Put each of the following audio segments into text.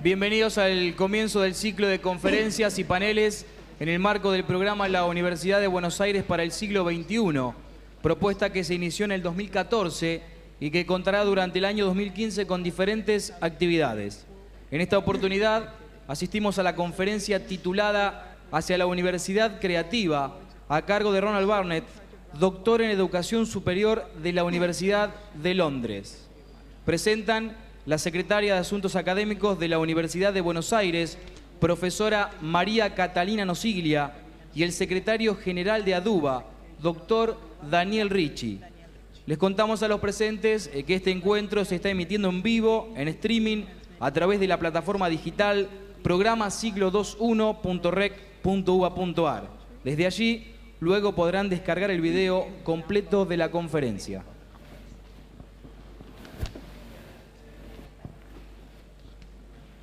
Bienvenidos al comienzo del ciclo de conferencias y paneles en el marco del programa La Universidad de Buenos Aires para el siglo XXI, propuesta que se inició en el 2014 y que contará durante el año 2015 con diferentes actividades. En esta oportunidad asistimos a la conferencia titulada Hacia la Universidad Creativa, a cargo de Ronald Barnett, doctor en Educación Superior de la Universidad de Londres. Presentan la secretaria de Asuntos Académicos de la Universidad de Buenos Aires, profesora María Catalina Nosiglia, y el secretario general de ADUBA, doctor Daniel Ricci. Les contamos a los presentes que este encuentro se está emitiendo en vivo, en streaming, a través de la plataforma digital programasiglo21.rec.uba.ar. Desde allí, luego podrán descargar el video completo de la conferencia.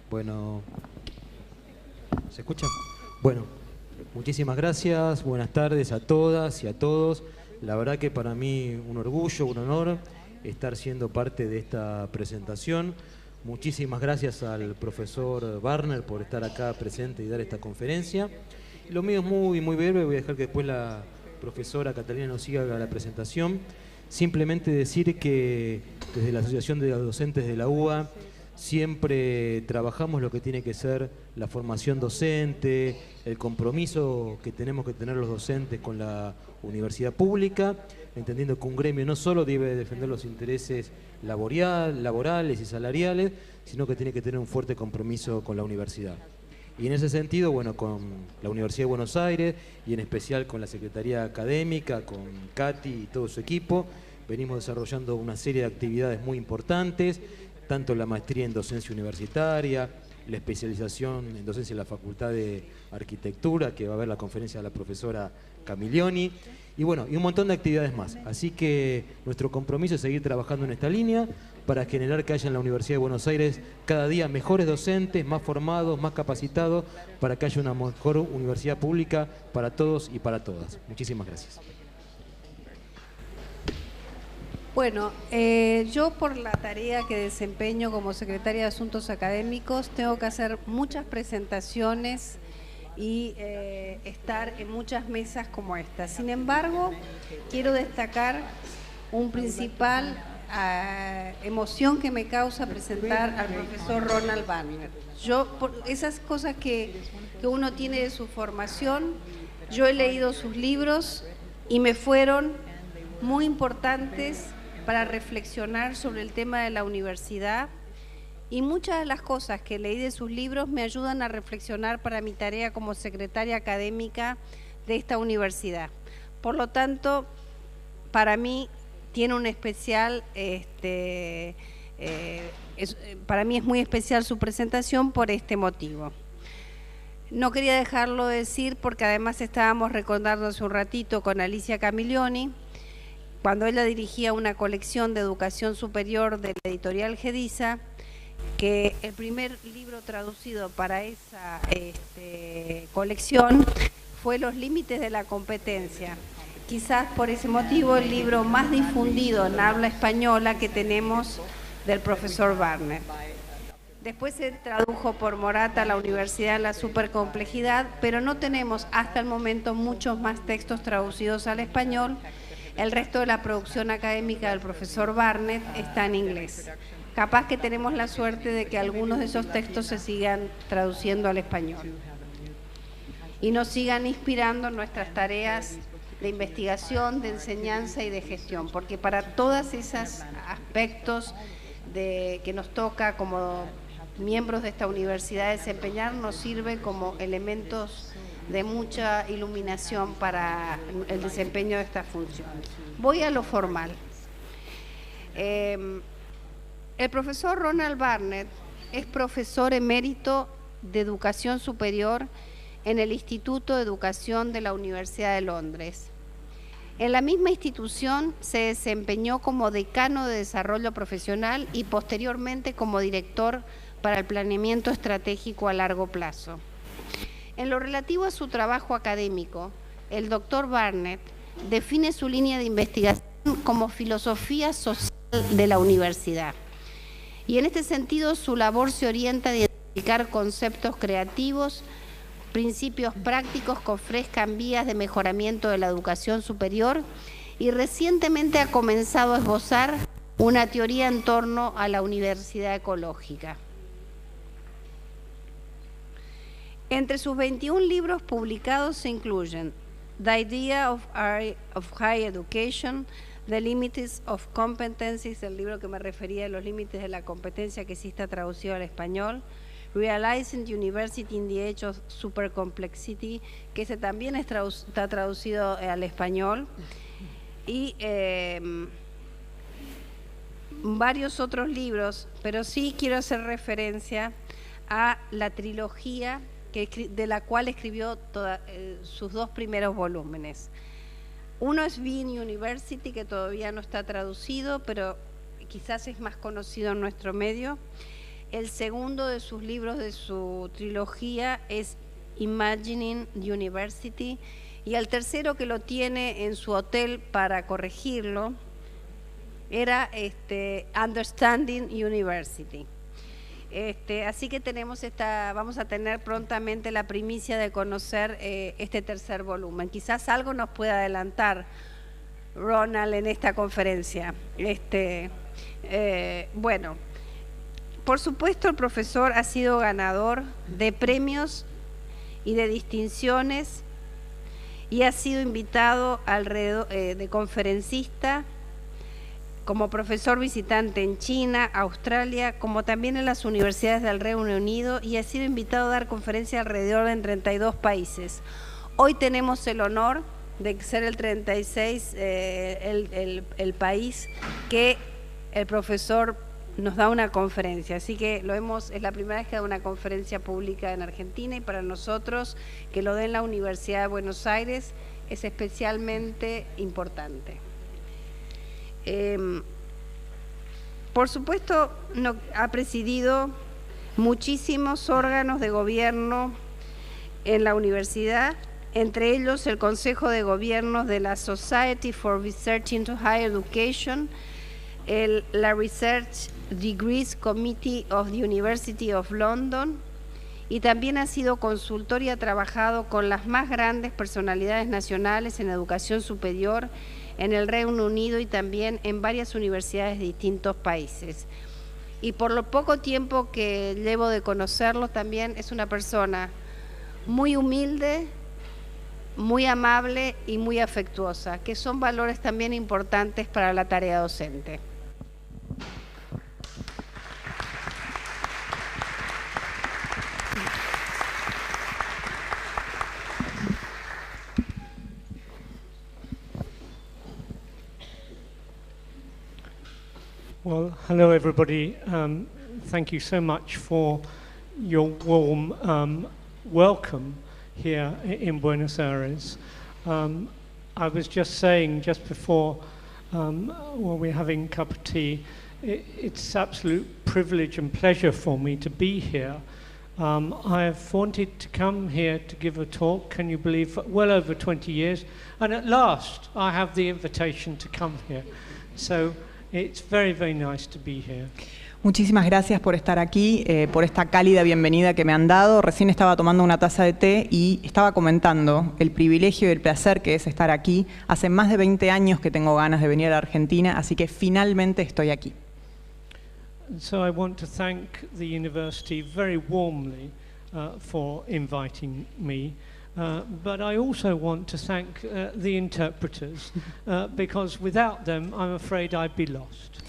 Bueno, ¿se escucha? Bueno, muchísimas gracias, buenas tardes a todas y a todos. La verdad que para mí un orgullo, un honor estar siendo parte de esta presentación. Muchísimas gracias al profesor Barnett por estar acá presente y dar esta conferencia. Lo mío es muy breve, voy a dejar que después la profesora Catalina nos siga la presentación. Simplemente decir que desde la Asociación de Docentes de la UBA siempre trabajamos lo que tiene que ser la formación docente, el compromiso que tenemos que tener los docentes con la universidad pública, entendiendo que un gremio no solo debe defender los intereses laborales y salariales, sino que tiene que tener un fuerte compromiso con la universidad. Y en ese sentido, bueno, con la Universidad de Buenos Aires y en especial con la Secretaría Académica, con Katy y todo su equipo, venimos desarrollando una serie de actividades muy importantes, tanto la maestría en docencia universitaria, la especialización en docencia en la Facultad de Arquitectura, que va a haber la conferencia de la profesora Camilioni, y bueno, y un montón de actividades más. Así que nuestro compromiso es seguir trabajando en esta línea para generar que haya en la Universidad de Buenos Aires cada día mejores docentes, más formados, más capacitados, para que haya una mejor universidad pública para todos y para todas. Muchísimas gracias. Bueno, yo por la tarea que desempeño como secretaria de Asuntos Académicos tengo que hacer muchas presentaciones y estar en muchas mesas como esta. Sin embargo, quiero destacar un principal emoción que me causa presentar al profesor Ronald Barnett. Yo, por esas cosas que uno tiene de su formación, yo he leído sus libros y me fueron muy importantes para reflexionar sobre el tema de la universidad, y muchas de las cosas que leí de sus libros me ayudan a reflexionar para mi tarea como secretaria académica de esta universidad. Por lo tanto, para mí tiene un especial, para mí es muy especial su presentación por este motivo. No quería dejarlo de decir porque además estábamos recordando hace un ratito con Alicia Camilioni, cuando ella dirigía una colección de educación superior de la editorial Gediza, que el primer libro traducido para esa colección fue Los límites de la competencia. Quizás por ese motivo el libro más difundido en habla española que tenemos del profesor Barnett. Después se tradujo por Morata a la Universidad de la Supercomplejidad, pero no tenemos hasta el momento muchos más textos traducidos al español. El resto de la producción académica del profesor Barnett está en inglés. Capaz que tenemos la suerte de que algunos de esos textos se sigan traduciendo al español y nos sigan inspirando en nuestras tareas de investigación, de enseñanza y de gestión, porque para todos esos aspectos que nos toca como miembros de esta universidad desempeñar, nos sirve como elementos de mucha iluminación para el desempeño de estas funciones. Voy a lo formal. El profesor Ronald Barnett es profesor emérito de Educación Superior en el Instituto de Educación de la Universidad de Londres. En la misma institución se desempeñó como decano de Desarrollo Profesional y posteriormente como director para el Planeamiento Estratégico a Largo Plazo. En lo relativo a su trabajo académico, el doctor Barnett define su línea de investigación como filosofía social de la universidad. Y en este sentido, su labor se orienta aplicar conceptos creativos, principios prácticos que ofrezcan vías de mejoramiento de la educación superior y recientemente ha comenzado a esbozar una teoría en torno a la universidad ecológica. Entre sus 21 libros publicados se incluyen The Idea of High Education, The Limits of Competencies, el libro que me refería a los límites de la competencia que sí está traducido al español, Realizing the University in the Age of Supercomplexity, que ese también está traducido al español, y varios otros libros, pero sí quiero hacer referencia a la trilogía de la cual escribió sus 2 primeros volúmenes. Uno es Being University, que todavía no está traducido, pero quizás es más conocido en nuestro medio. El segundo de sus libros de su trilogía es Imagining University, y el tercero, que lo tiene en su hotel para corregirlo, era Understanding University. Así que vamos a tener prontamente la primicia de conocer este tercer volumen. Quizás algo nos pueda adelantar Ronald en esta conferencia. Bueno, por supuesto el profesor ha sido ganador de premios y de distinciones y ha sido invitado de conferencista como profesor visitante en China, Australia, como también en las universidades del Reino Unido, y ha sido invitado a dar conferencias alrededor de 32 países. Hoy tenemos el honor de ser el 36, el país que el profesor nos da una conferencia, así que es la primera vez que da una conferencia pública en Argentina, y para nosotros que lo dé en la Universidad de Buenos Aires es especialmente importante. Por supuesto, ha presidido muchísimos órganos de gobierno en la universidad, entre ellos el Consejo de Gobierno de la Society for Research into Higher Education, la Research Degrees Committee of the University of London, y también ha sido consultor y ha trabajado con las más grandes personalidades nacionales en educación superior en el Reino Unido y también en varias universidades de distintos países. Y por lo poco tiempo que llevo de conocerlo, también es una persona muy humilde, muy amable y muy afectuosa, que son valores también importantes para la tarea docente. Well, hello everybody. Thank you so much for your warm welcome here in Buenos Aires. I was just saying just before when we're having a cup of tea, it's absolute privilege and pleasure for me to be here. I've wanted to come here to give a talk, can you believe, for well over 20 years, and at last I have the invitation to come here. So it's very, very nice to be here. Muchísimas gracias por estar aquí, por esta cálida bienvenida que me han dado. Recién estaba tomando una taza de té y estaba comentando el privilegio y el placer que es estar aquí. Hace más de 20 años que tengo ganas de venir a la Argentina, así que finalmente estoy aquí. So I want to thank the university very warmly for inviting me. But I also want to thank the interpreters because without them I'm afraid I'd be lost.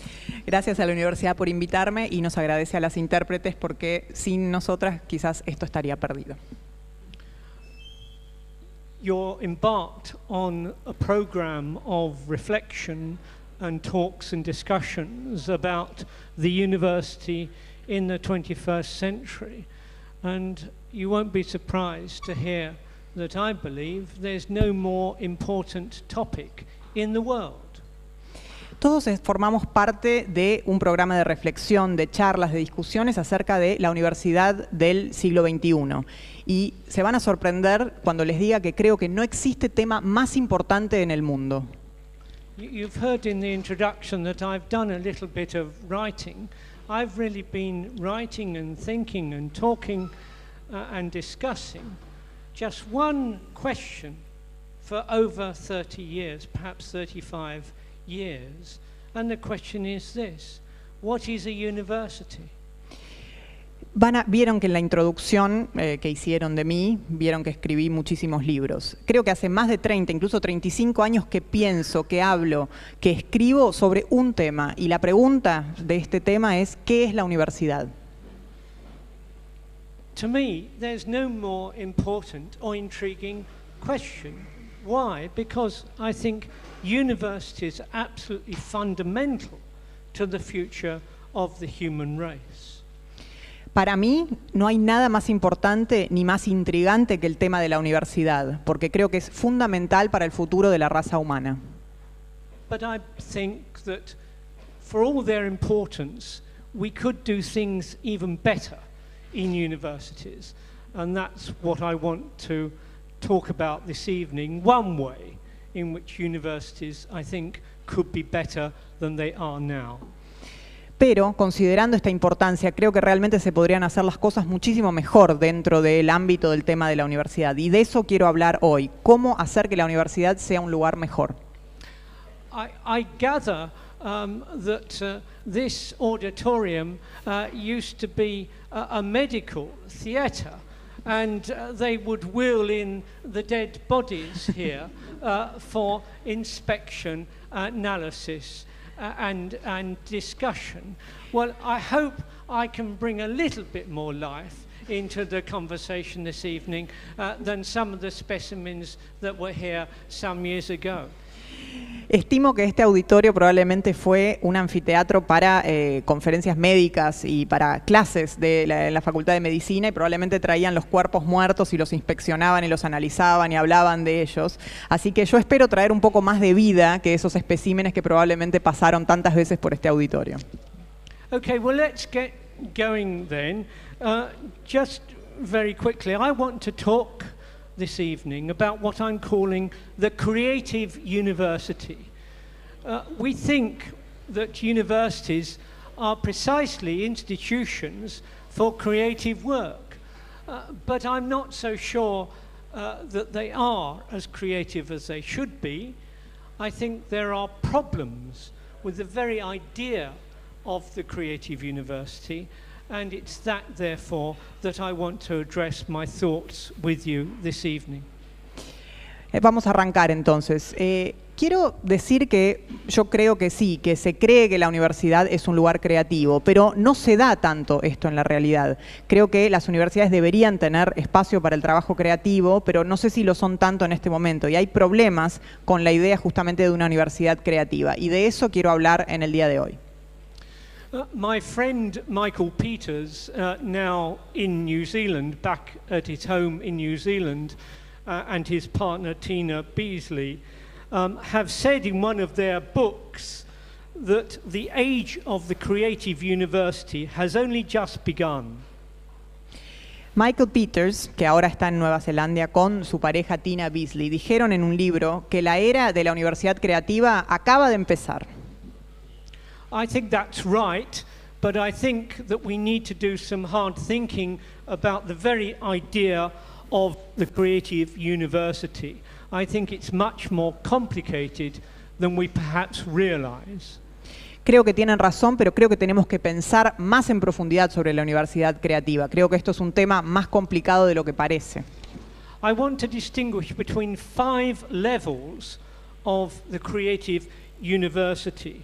Gracias a la universidad por invitarme y nos agradece a las intérpretes porque sin nosotras quizás esto estaría perdido. You're embarked on a program of reflection and talks and discussions about the university in the 21st century, and you won't be surprised to hear that I believe there's no more important topic in the world. Todos formamos parte de un programa de reflexión, de charlas, de discusiones acerca de la universidad del siglo XXI. Y se van a sorprender cuando les diga que creo que no existe tema más importante en el mundo. You've heard in the introduction that I've done a little bit of writing I've really been writing and thinking and talking and discussing just one question for over 30 years, perhaps 35 years. And the question is this: what is a university? Vieron que en la introducción que hicieron de mí, vieron que escribí muchísimos libros. Creo que hace más de 30, incluso 35 años que pienso, que hablo, que escribo sobre un tema. Y la pregunta de este tema es, ¿qué es la universidad? To me, there's no more important or intriguing question. Why? Because I think universities are absolutely fundamental to the future of the human race. Para mí no hay nada más importante ni más intrigante que el tema de la universidad, porque creo que es fundamental para el futuro de la raza humana. But I think that for all their importance, we could do things even better in universities. And that's what I want to talk about this evening, one way in which universities, I think, could be better than they are now. Pero, considerando esta importancia, creo que realmente se podrían hacer las cosas muchísimo mejor dentro del ámbito del tema de la universidad. Y de eso quiero hablar hoy. ¿Cómo hacer que la universidad sea un lugar mejor? I gather that this auditorium used to be a medical theatre, and they would wheel in the dead bodies here for inspection, analysis, and discussion. Well, I hope I can bring a little bit more life into the conversation this evening than some of the specimens that were here some years ago. Estimo que este auditorio probablemente fue un anfiteatro para conferencias médicas y para clases en la Facultad de Medicina, y probablemente traían los cuerpos muertos y los inspeccionaban y los analizaban y hablaban de ellos. Así que yo espero traer un poco más de vida que esos especímenes que probablemente pasaron tantas veces por este auditorio. Okay, well, let's get going then. Just very quickly, I want to talk this evening about what I'm calling the creative university. We think that universities are precisely institutions for creative work, but I'm not so sure that they are as creative as they should be. I think there are problems with the very idea of the creative university, and it's that, therefore, that I want to address my thoughts with you this evening. Vamos a arrancar entonces. Quiero decir que yo creo que sí, que se cree que la universidad es un lugar creativo, pero no se da tanto esto en la realidad. Creo que las universidades deberían tener espacio para el trabajo creativo, pero no sé si lo son tanto en este momento. Y hay problemas con la idea justamente de una universidad creativa. Y de eso quiero hablar en el día de hoy. My friend Michael Peters, now in New Zealand, back at his home in New Zealand, and his partner Tina Beasley, have said in one of their books that the age of the creative university has only just begun. Michael Peters, que ahora está en Nueva Zelanda con su pareja Tina Beasley, dijeron en un libro que la era de la universidad creativa acaba de empezar. I think that's right, but I think that we need to do some hard thinking about the very idea of the creative university. I think it's much more complicated than we perhaps realize. Creo que tienen razón, pero creo que tenemos que pensar más en profundidad sobre la universidad creativa. Creo que esto es un tema más complicado de lo que parece. I want to distinguish between 5 levels of the creative university.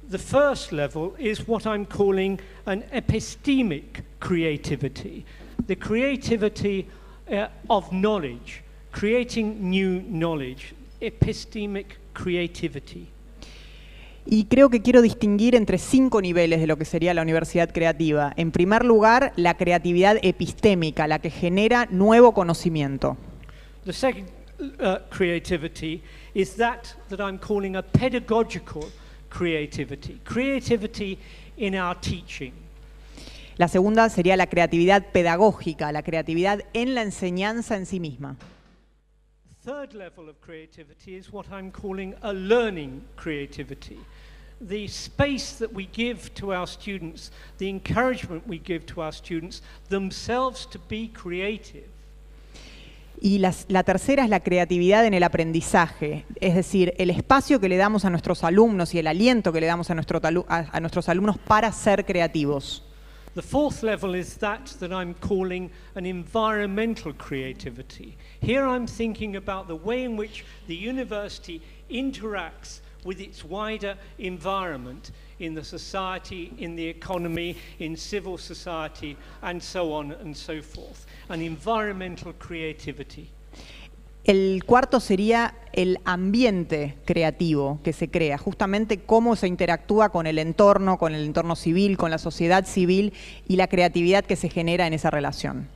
The first level is what I'm calling an epistemic creativity, the creativity of knowledge, creating new knowledge, epistemic creativity. Y creo que quiero distinguir entre 5 niveles de lo que sería la universidad creativa. En primer lugar, la creatividad epistémica, la que genera nuevo conocimiento. The second creativity is that I'm calling a pedagogical creativity, creativity in our teaching. La segunda sería la creatividad pedagógica, la creatividad en la enseñanza en sí misma. Third level of creativity is what I'm calling a learning creativity. the space that we give to our students, the encouragement we give to our students themselves to be creative. Y la tercera es la creatividad en el aprendizaje, es decir, el espacio que le damos a nuestros alumnos y el aliento que le damos a nuestros alumnos para ser creativos. The fourth level is that I'm calling an environmental creativity. Here I'm thinking about the way in which the university interacts with its wider environment in the society, in the economy, in civil society, and so on and so forth. An environmental creativity. El cuarto sería el ambiente creativo que se crea, justamente cómo se interactúa con el entorno civil, con la sociedad civil y la creatividad que se genera en esa relación.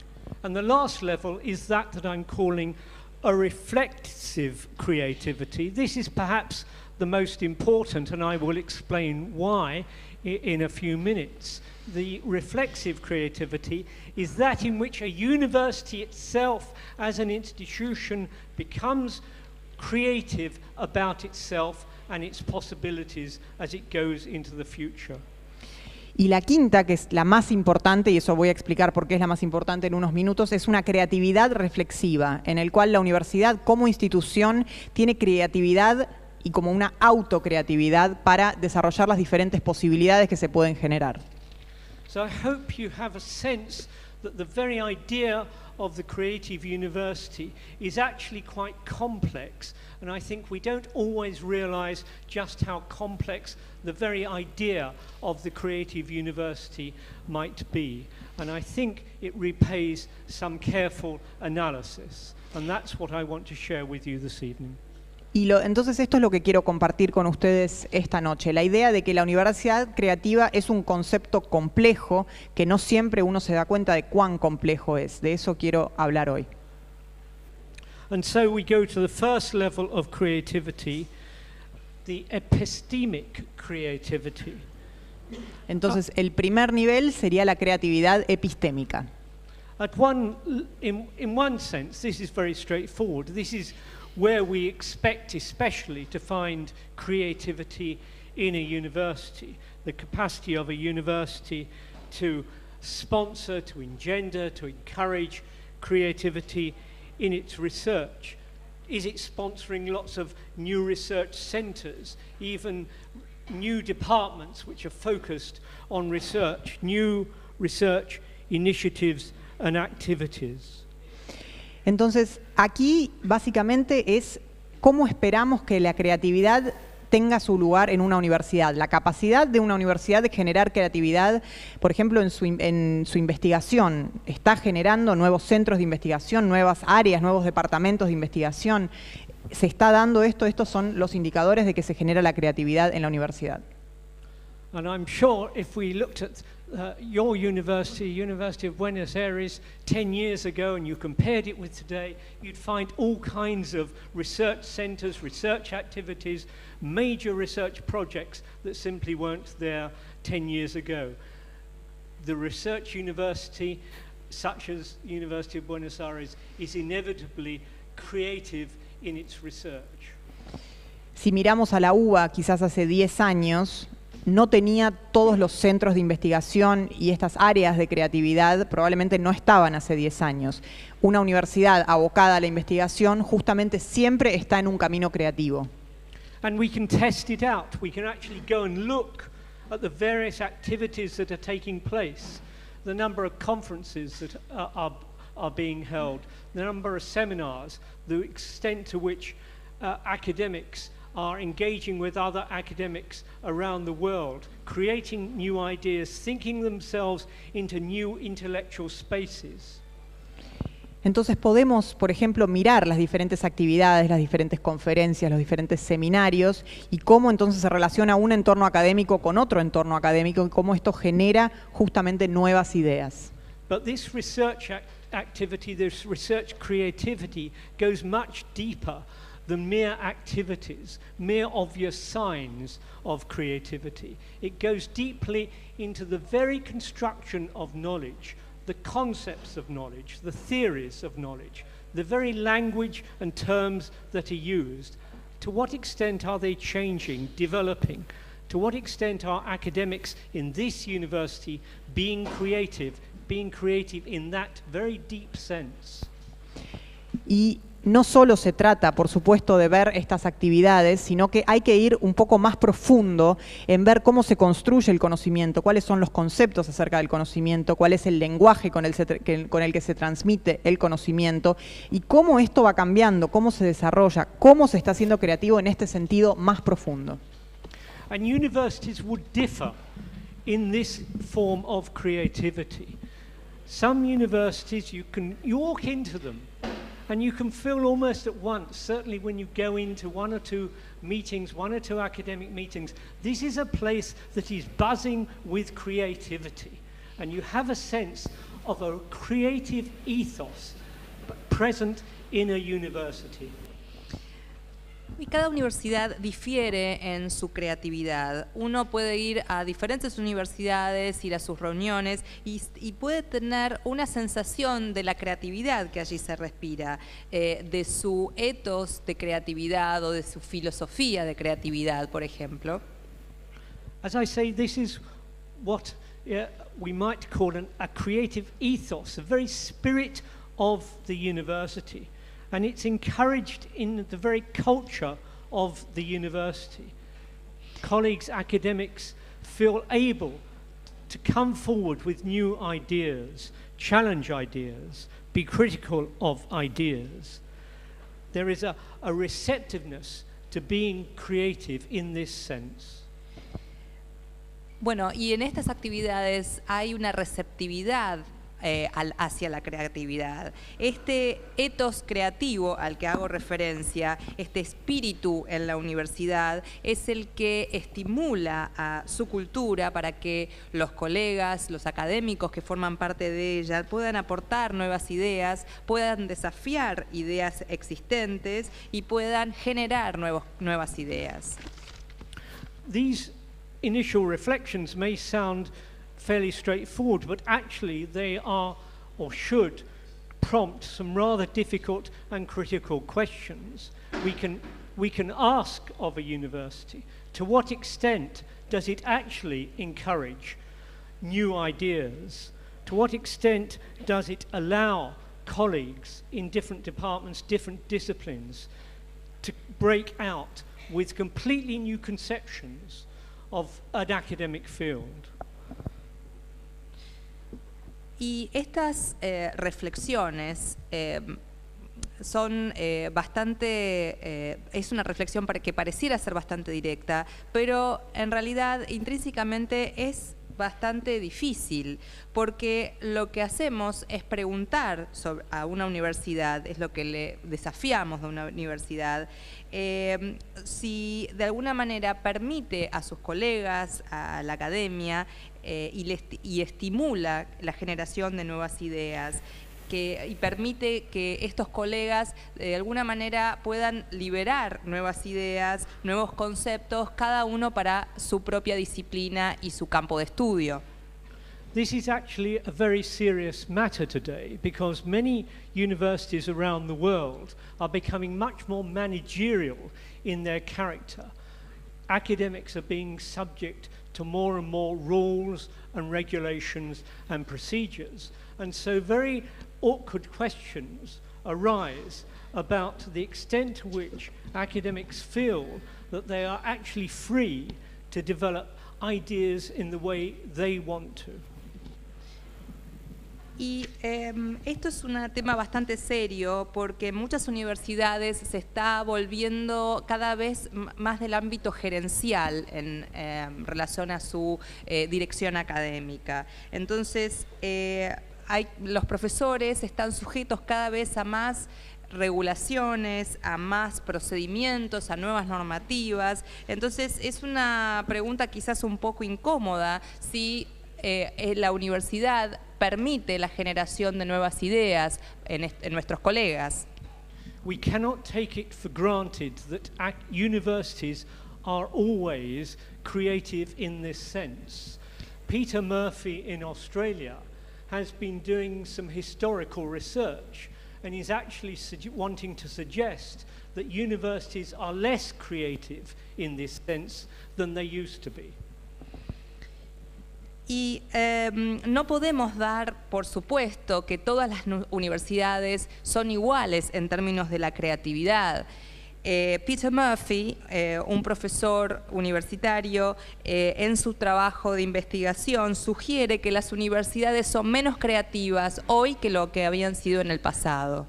And the last level is that I'm calling a reflexive creativity. This is perhaps the most important, and I will explain why in a few minutes. The reflexive creativity is that in which a university itself as an institution becomes creative about itself and its possibilities as it goes into the future. Y la quinta, que es la más importante, y eso voy a explicar por qué es la más importante en unos minutos, es una creatividad reflexiva, en el cual la universidad como institución tiene creatividad y como una autocreatividad para desarrollar las diferentes posibilidades que se pueden generar. So I hope you have a sense that the very idea of the Creative University is actually quite complex, and I think we don't always realize just how complex the very idea of the Creative University might be. And I think it repays some careful analysis, and that's what I want to share with you this evening. Entonces esto es lo que quiero compartir con ustedes esta noche, la idea de que la universidad creativa es un concepto complejo, que no siempre uno se da cuenta de cuán complejo es. De eso quiero hablar hoy. And so we go to the first level of creativity, the epistemic creativity. Entonces el primer nivel sería la creatividad epistémica. In one sense, this is very straightforward. This is where we expect especially to find creativity in a university. The capacity of a university to sponsor, to engender, to encourage creativity in its research. Is it sponsoring lots of new research centers, even new departments which are focused on research, new research initiatives and activities? Entonces, aquí básicamente es cómo esperamos que la creatividad tenga su lugar en una universidad. La capacidad de una universidad de generar creatividad, por ejemplo, en su investigación. Está generando nuevos centros de investigación, nuevas áreas, nuevos departamentos de investigación. Se está dando esto, estos son los indicadores de que se genera la creatividad en la universidad. And I'm sure if we looked at your university, University of Buenos Aires, 10 years ago, and you compared it with today, you'd find all kinds of research centers, research activities, major research projects that simply weren't there 10 years ago. The research university, such as University of Buenos Aires, is inevitably creative in its research. Si miramos a la UBA, quizás hace 10 años, no tenía todos los centros de investigación y estas áreas de creatividad probablemente no estaban hace 10 años. Una universidad abocada a la investigación justamente siempre está en un camino creativo. And we can test it out. We can actually go and look at the various activities that are taking place, the number of conferences that are being held, the number of seminars, the extent to which academics are engaging with other academics around the world, creating new ideas, thinking themselves into new intellectual spaces. Entonces podemos, por ejemplo, mirar las diferentes actividades, las diferentes conferencias, los diferentes seminarios y cómo entonces se relaciona un entorno académico con otro entorno académico y cómo esto genera justamente nuevas ideas. But this research activity, this research creativity goes much deeper than mere activities, mere obvious signs of creativity. It goes deeply into the very construction of knowledge, the concepts of knowledge, the theories of knowledge, the very language and terms that are used. To what extent are they changing, developing? To what extent are academics in this university being creative in that very deep sense? Y no solo se trata, por supuesto, de ver estas actividades, sino que hay que ir un poco más profundo en ver cómo se construye el conocimiento, cuáles son los conceptos acerca del conocimiento, cuál es el lenguaje con el que se transmite el conocimiento y cómo esto va cambiando, cómo se desarrolla, cómo se está haciendo creativo en este sentido más profundo. And universities would differ in this form of creativity. Some universities, you walk into them and you can feel almost at once, certainly when you go into one or two meetings, one or two academic meetings, this is a place that is buzzing with creativity. And you have a sense of a creative ethos present in a university. Y cada universidad difiere en su creatividad. Uno puede ir a diferentes universidades, ir a sus reuniones y puede tener una sensación de la creatividad que allí se respira, de su ethos de creatividad o de su filosofía de creatividad, por ejemplo. As I say, this is what we might call a creative ethos, the very spirit of the university. And it's encouraged in the very culture of the university. Colleagues, academics feel able to come forward with new ideas, challenge ideas, be critical of ideas. There is a receptiveness to being creative in this sense. Bueno, y en estas actividades hay una receptividad hacia la creatividad. Este ethos creativo al que hago referencia, este espíritu en la universidad, es el que estimula a su cultura para que los colegas, los académicos que forman parte de ella puedan aportar nuevas ideas, puedan desafiar ideas existentes y puedan generar nuevas ideas. These initial reflections may sound fairly straightforward, but actually they are, or should, prompt some rather difficult and critical questions. We can ask of a university, to what extent does it actually encourage new ideas? To what extent does it allow colleagues in different departments, different disciplines, to break out with completely new conceptions of an academic field? Y estas reflexiones son bastante, es una reflexión que pareciera ser bastante directa, pero en realidad intrínsecamente es bastante difícil, porque lo que hacemos es preguntar a una universidad, es lo que le desafiamos a una universidad, si de alguna manera permite a sus colegas, a la academia, y estimula la generación de nuevas ideas, y permite que estos colegas de alguna manera puedan liberar nuevas ideas, nuevos conceptos, cada uno para su propia disciplina y su campo de estudio. This is actually a very serious matter today, because many universities around the world are becoming much more managerial in their character. Academics are being subject to more and more rules and regulations and procedures. And so very awkward questions arise about the extent to which academics feel that they are actually free to develop ideas in the way they want to. Y esto es un tema bastante serio, porque en muchas universidades se está volviendo cada vez más del ámbito gerencial en relación a su dirección académica. Entonces, los profesores están sujetos cada vez a más regulaciones, a más procedimientos, a nuevas normativas. Entonces, es una pregunta quizás un poco incómoda si la universidad permite la generación de nuevas ideas en nuestros colegas. We cannot take it for granted that universities are always creative in this sense. Peter Murphy in Australia has been doing some historical research, and is actually wanting to suggest that universities are less creative in this sense than they used to be. Y no podemos dar por supuesto que todas las universidades son iguales en términos de la creatividad. Peter Murphy, un profesor universitario, en su trabajo de investigación sugiere que las universidades son menos creativas hoy que lo que habían sido en el pasado.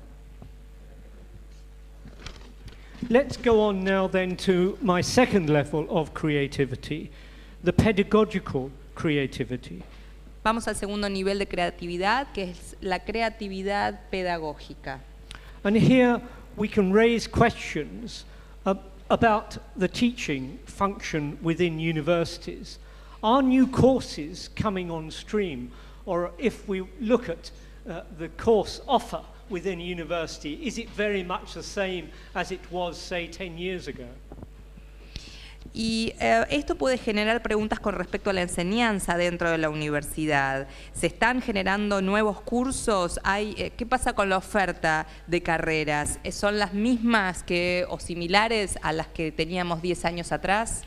Let's go on now then to my second level of creativity, the pedagogical creativity. Vamos al segundo nivel de creatividad, que es la creatividad pedagógica. And here we can raise questions about the teaching function within universities. Are new courses coming on stream? Or if we look at the course offer within a university, is it very much the same as it was, say, 10 years ago? Y esto puede generar preguntas con respecto a la enseñanza dentro de la universidad. ¿Se están generando nuevos cursos? ¿Qué pasa con la oferta de carreras? ¿Son las mismas o similares a las que teníamos 10 años atrás?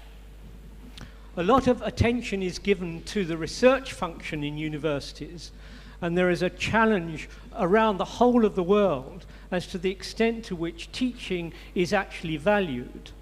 A lot of attention is given to the research function in universities, and there is a challenge around the whole of the world as to the extent to which teaching is actually valued.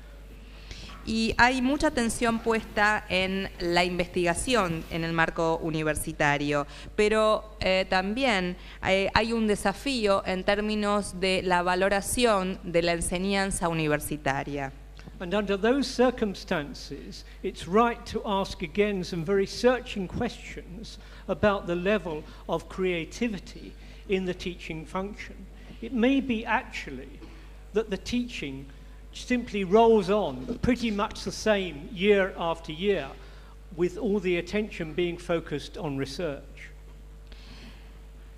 Y hay mucha atención puesta en la investigación en el marco universitario, pero también hay un desafío en términos de la valoración de la enseñanza universitaria. And under those circumstances, it's right to ask again some very searching questions about the level of creativity in the teaching function. It may be actually that the teaching simply rolls on pretty much the same year after year, with all the attention being focused on research.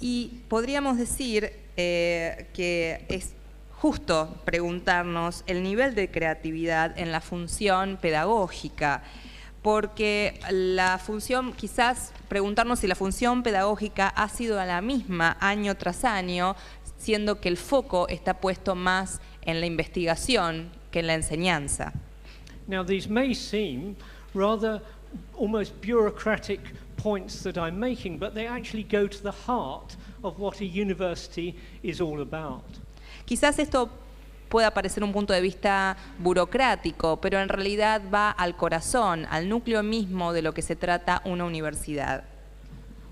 Y podríamos decir que es justo preguntarnos el nivel de creatividad en la función pedagógica, porque la función, quizás preguntarnos si la función pedagógica ha sido la misma año tras año, siendo que el foco está puesto más en la investigación que en la enseñanza. Now, these may seem rather almost bureaucratic points that I'm making, but they actually go to the heart of what a university is all about. Quizás esto pueda parecer un punto de vista burocrático, pero en realidad va al corazón, al núcleo mismo de lo que se trata una universidad.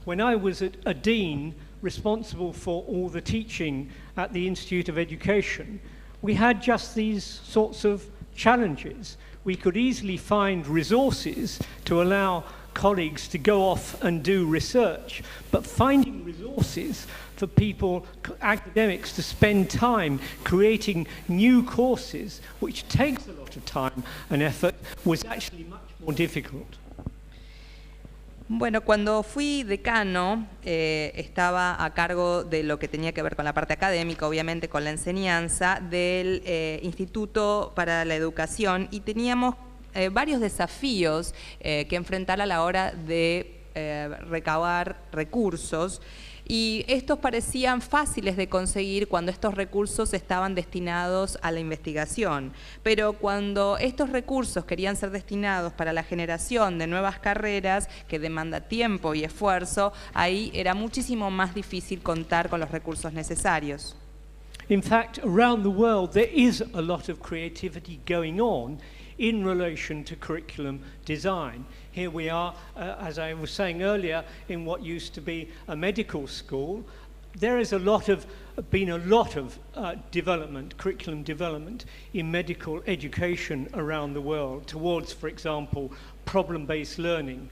When I was a dean responsible for all the teaching at the Institute of Education, we had just these sorts of challenges. We could easily find resources to allow colleagues to go off and do research, but finding resources for people, academics, to spend time creating new courses, which takes a lot of time and effort, was actually much more difficult. Bueno, cuando fui decano, estaba a cargo de lo que tenía que ver con la parte académica, obviamente con la enseñanza, del Instituto para la Educación, y teníamos varios desafíos que enfrentar a la hora de recabar recursos, y estos parecían fáciles de conseguir cuando estos recursos estaban destinados a la investigación. Pero cuando estos recursos querían ser destinados para la generación de nuevas carreras, que demanda tiempo y esfuerzo, ahí era muchísimo más difícil contar con los recursos necesarios. In fact, around the world there is a lot of creativity going on in relation to curriculum design. Here we are, as I was saying earlier, in what used to be a medical school. There has been a lot of development, curriculum development in medical education around the world towards, for example, problem-based learning,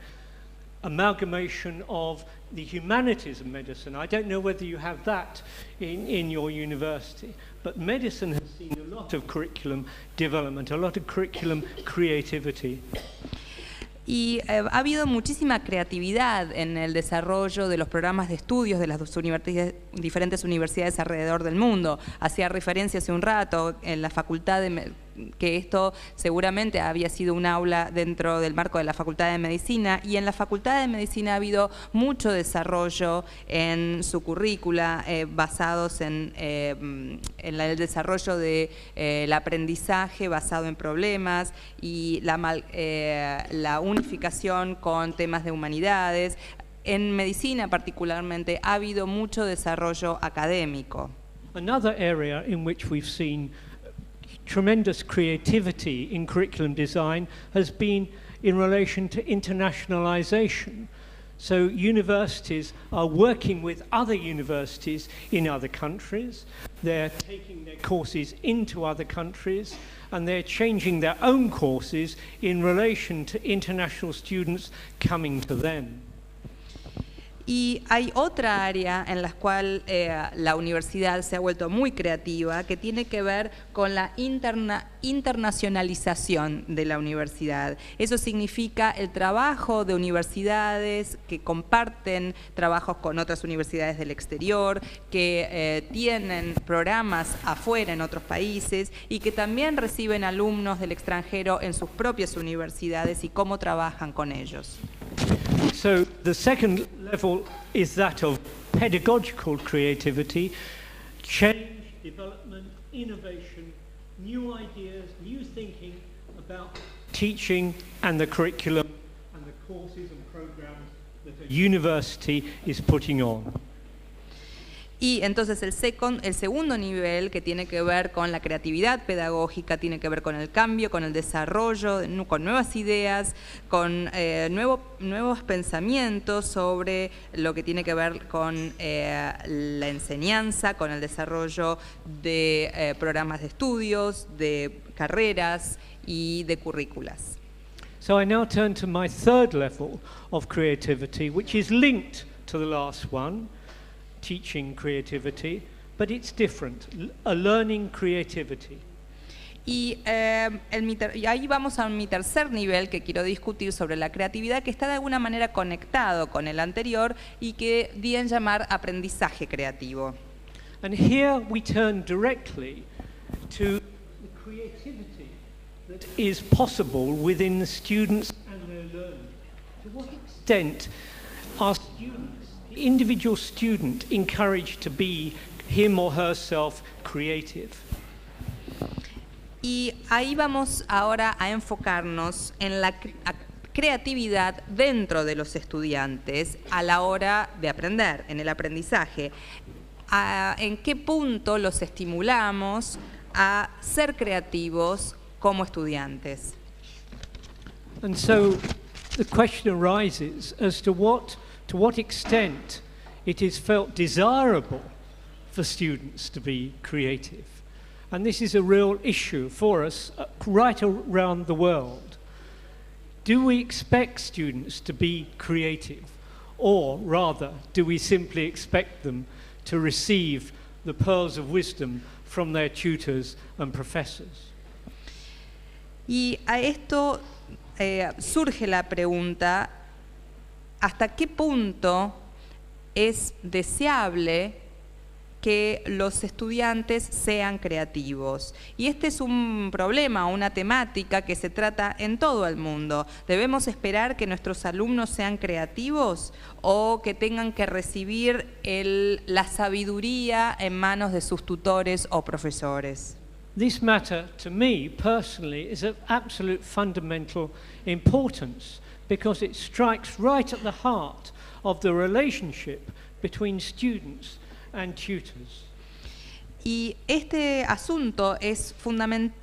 amalgamation of the humanities of medicine. I don't know whether you have that in your university, but medicine has seen a lot of curriculum development, a lot of curriculum creativity. Y ha habido muchísima creatividad en el desarrollo de los programas de estudios de las diferentes universidades alrededor del mundo. Hacía referencia hace un rato en la Facultad que esto seguramente había sido un aula dentro del marco de la Facultad de Medicina, y en la Facultad de Medicina ha habido mucho desarrollo en su currícula basados en el desarrollo del aprendizaje basado en problemas y la unificación con temas de humanidades. En medicina particularmente ha habido mucho desarrollo académico. Another area in which we've seen tremendous creativity in curriculum design has been in relation to internationalization. So universities are working with other universities in other countries. They're taking their courses into other countries, and they're changing their own courses in relation to international students coming to them. Y hay otra área en la cual la universidad se ha vuelto muy creativa, que tiene que ver con la internacionalización de la universidad. Eso significa el trabajo de universidades que comparten trabajos con otras universidades del exterior, que tienen programas afuera en otros países y que también reciben alumnos del extranjero en sus propias universidades y cómo trabajan con ellos. So the second level is that of pedagogical creativity, change, development, innovation, new ideas, new thinking about teaching and the curriculum and the courses and programs that a university is putting on. Y entonces el segundo nivel, que tiene que ver con la creatividad pedagógica, tiene que ver con el cambio, con el desarrollo, con nuevas ideas, con nuevos pensamientos sobre lo que tiene que ver con la enseñanza, con el desarrollo de programas de estudios, de carreras y de currículas. So I now turn to my third level of creativity, which is linked to the last one, teaching creativity, but it's different, a learning creativity. Y ahí vamos a mi tercer nivel que quiero discutir sobre la creatividad, que está de alguna manera conectado con el anterior y que bien llamar aprendizaje creativo. And here we turn directly to the creativity that is possible within the students and their learning. To what extent are students, the individual student, encouraged to be him or herself creative? Y ahí vamos ahora a enfocarnos en la creatividad dentro de los estudiantes a la hora de aprender, en el aprendizaje. ¿En qué punto los estimulamos a ser creativos como estudiantes? And so the question arises as to what extent it is felt desirable for students to be creative. And this is a real issue for us right around the world. Do we expect students to be creative, or rather, do we simply expect them to receive the pearls of wisdom from their tutors and professors? Y a esto surge la pregunta, ¿hasta qué punto es deseable que los estudiantes sean creativos? Y este es un problema, una temática que se trata en todo el mundo. ¿Debemos esperar que nuestros alumnos sean creativos o que tengan que recibir la sabiduría en manos de sus tutores o profesores? This matter, to me personally, is of absolute fundamental importance because it strikes right at the heart of the relationship between students and tutors. Y este asunto es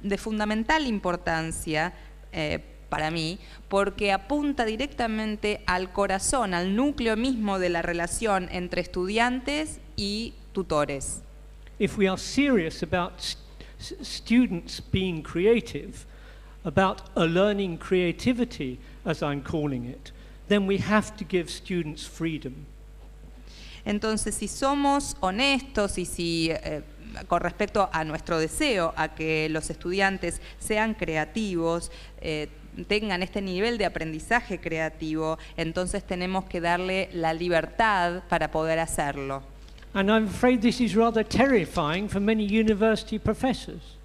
de fundamental importancia para mí, porque apunta directamente al corazón, al núcleo mismo de la relación entre estudiantes y tutores. If we are serious about students being creative, about a learning creativity, as I'm calling it, then we have to give students freedom. Entonces, si somos honestos y si con respecto a nuestro deseo a que los estudiantes sean creativos, tengan este nivel de aprendizaje creativo, entonces tenemos que darle la libertad para poder hacerlo. And I'm afraid this is rather terrifying for many university professors.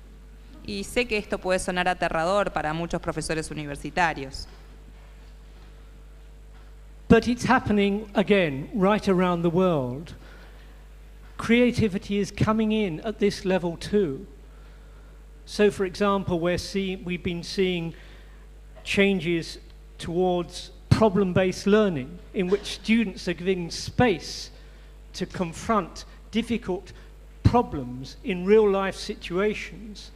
Y sé que esto puede sonar aterrador para muchos profesores universitarios. But it's happening again right around the world. Creativity is coming in at this level too. So, for example, we've been seeing changes towards problem-based learning, in which students are given space to confront difficult problems in real-life situations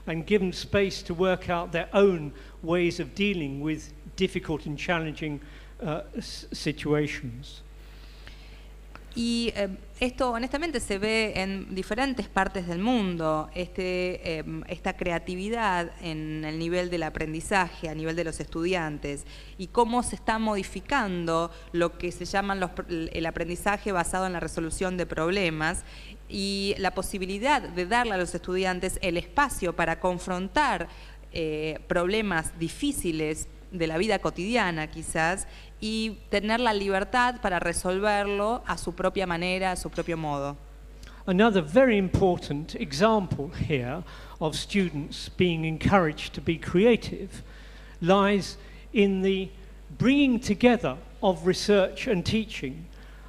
and given space to work out their own ways of dealing with difficult and challenging situations. Y esto honestamente se ve en diferentes partes del mundo, esta creatividad en el nivel del aprendizaje, a nivel de los estudiantes, y cómo se está modificando lo que se llama el aprendizaje basado en la resolución de problemas y la posibilidad de darle a los estudiantes el espacio para confrontar problemas difíciles de la vida cotidiana quizás, y tener la libertad para resolverlo a su propia manera, a su propio modo. Another very important example here of students being encouraged to be creative lies in the bringing together of research and teaching.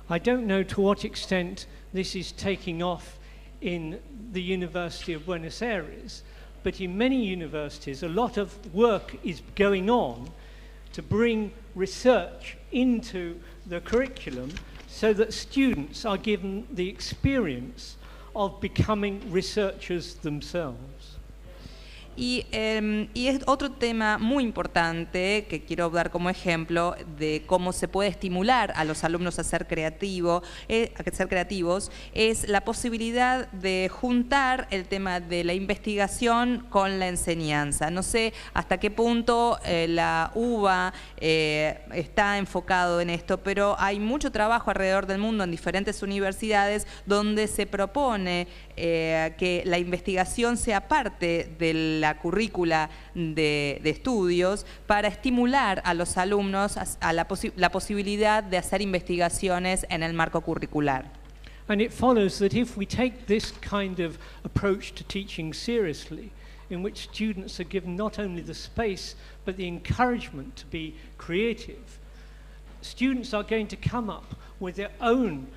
I don't know to what extent this is taking off in the University of Buenos Aires, but in many universities a lot of work is going on to bring research into the curriculum so that students are given the experience of becoming researchers themselves. Y es otro tema muy importante que quiero dar como ejemplo de cómo se puede estimular a los alumnos a ser creativos, es la posibilidad de juntar el tema de la investigación con la enseñanza. No sé hasta qué punto la UBA está enfocado en esto, pero hay mucho trabajo alrededor del mundo en diferentes universidades donde se propone que la investigación sea parte de la currícula de estudios para estimular a los alumnos a la posibilidad de hacer investigaciones en el marco curricular. And it follows that if we take this kind of approach to teaching seriously, in which students are given not only the space but the encouragement to be creative, students are going to come up with their own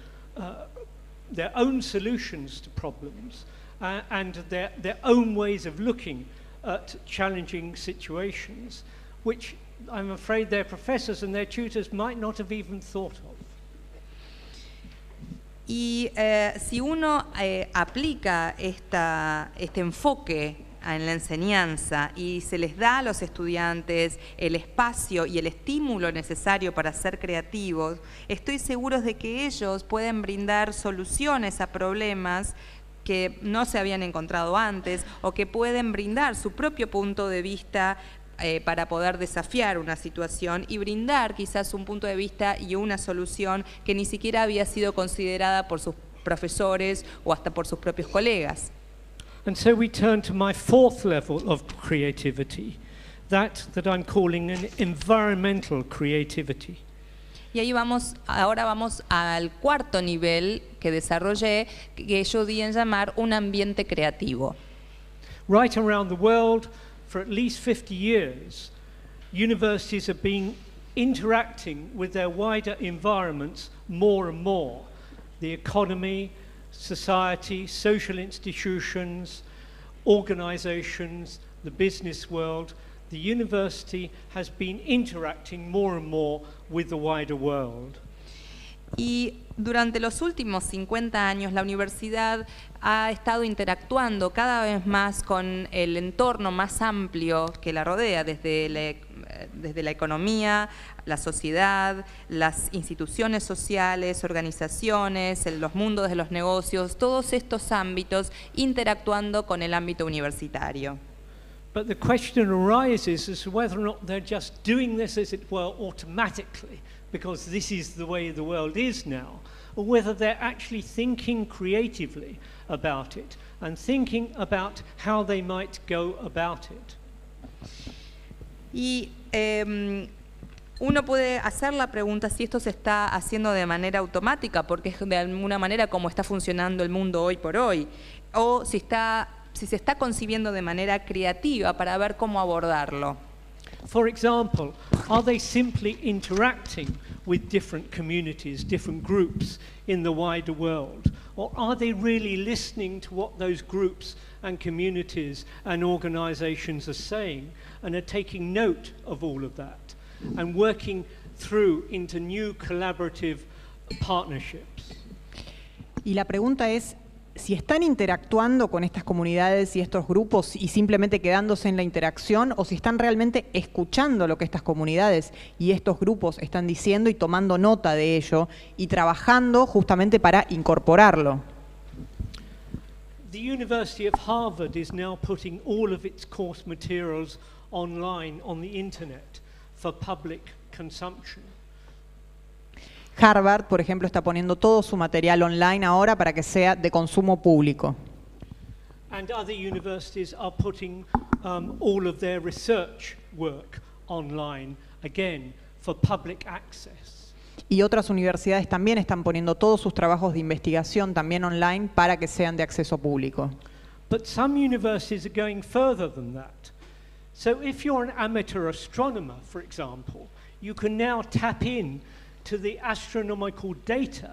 solutions to problems and their own ways of looking at challenging situations, which I'm afraid their professors and their tutors might not have even thought of. Y si uno aplica este enfoque en la enseñanza y se les da a los estudiantes el espacio y el estímulo necesario para ser creativos, estoy seguro de que ellos pueden brindar soluciones a problemas que no se habían encontrado antes o que pueden brindar su propio punto de vista para poder desafiar una situación y brindar quizás un punto de vista y una solución que ni siquiera había sido considerada por sus profesores o hasta por sus propios colegas. And so we turn to my fourth level of creativity, that I'm calling an environmental creativity. Y ahí ahora vamos al cuarto nivel que desarrollé, que yo di en llamar un ambiente creativo. Right around the world, for at least 50 years, universities have been interacting with their wider environments more and more. The economy, society, social institutions, organizations, the business world, the university has been interacting more and more with the wider world. Y durante los últimos 50 años la universidad ha estado interactuando cada vez más con el entorno más amplio que la rodea, desde la economía, la sociedad, las instituciones sociales, organizaciones, los mundos de los negocios, todos estos ámbitos interactuando con el ámbito universitario. But the question arises as to whether or not they're just doing this, as it were, automatically, because this is the way the world is now, or whether they're actually thinking creatively about it and thinking about how they might go about it. Y uno puede hacer la pregunta si esto se está haciendo de manera automática, porque es de alguna manera como está funcionando el mundo hoy por hoy, o si si se está concibiendo de manera creativa para ver cómo abordarlo. For example, are they simply interacting with different communities, different groups in the wider world? Or are they really listening to what those groups and communities and organizations are saying and are taking note of all of that and working through into new collaborative partnerships? Y la pregunta es, si están interactuando con estas comunidades y estos grupos y simplemente quedándose en la interacción, o si están realmente escuchando lo que estas comunidades y estos grupos están diciendo y tomando nota de ello y trabajando justamente para incorporarlo. The University of Harvard is now putting all of its course materials online on the internet for public consumption. Harvard, por ejemplo, está poniendo todo su material online ahora para que sea de consumo público. And other universities are putting all of their research work online, again, for public access. Y otras universidades también están poniendo todos sus trabajos de investigación también online para que sean de acceso público. But some universities are going further than that. So if you're an amateur astronomer, for example, you can now tap in to the astronomical data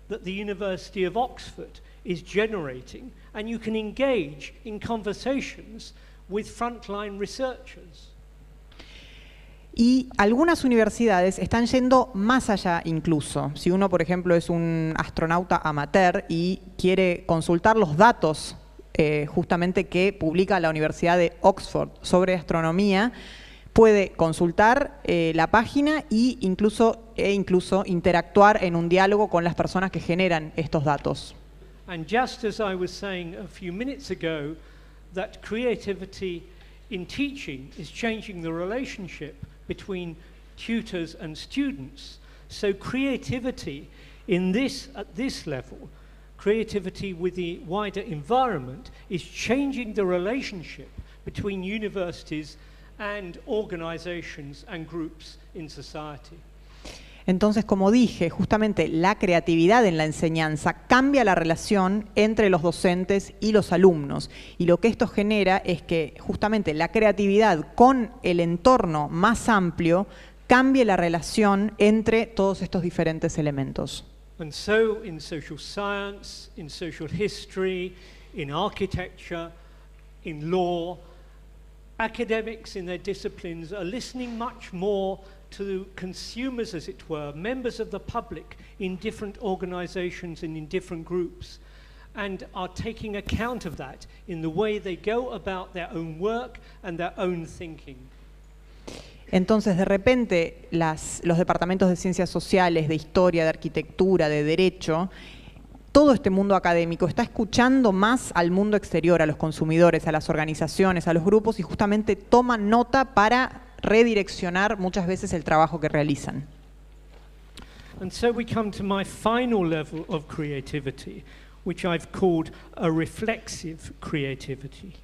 that the University of Oxford is generating, and you can engage in conversations with frontline researchers. Y algunas universidades están yendo más allá incluso. Si uno, por ejemplo, es un astronauta amateur y quiere consultar los datos justamente que publica la Universidad de Oxford sobre astronomía, puede consultar la página e incluso interactuar en un diálogo con las personas que generan estos datos. And just as I was saying a few minutes ago, that creativity in teaching is changing the relationship between tutors and students. So creativity at this level, creativity with the wider environment, is changing the relationship between universities and organizations and groups in society. Entonces, como dije, justamente la creatividad en la enseñanza cambia la relación entre los docentes y los alumnos. Y lo que esto genera es que justamente la creatividad con el entorno más amplio cambie la relación entre todos estos diferentes elementos. And so in social science, in social history, in architecture, in law, academics in their disciplines are listening much more to consumers, as it were, members of the public in different organizations and in different groups, and are taking account of that in the way they go about their own work and their own thinking. Entonces, de repente, los departamentos de ciencias sociales, de historia, de arquitectura, de derecho, todo este mundo académico está escuchando más al mundo exterior, a los consumidores, a las organizaciones, a los grupos, y justamente toman nota para redireccionar muchas veces el trabajo que realizan. And so we come to my final level of creativity, which I've called a reflexive creativity.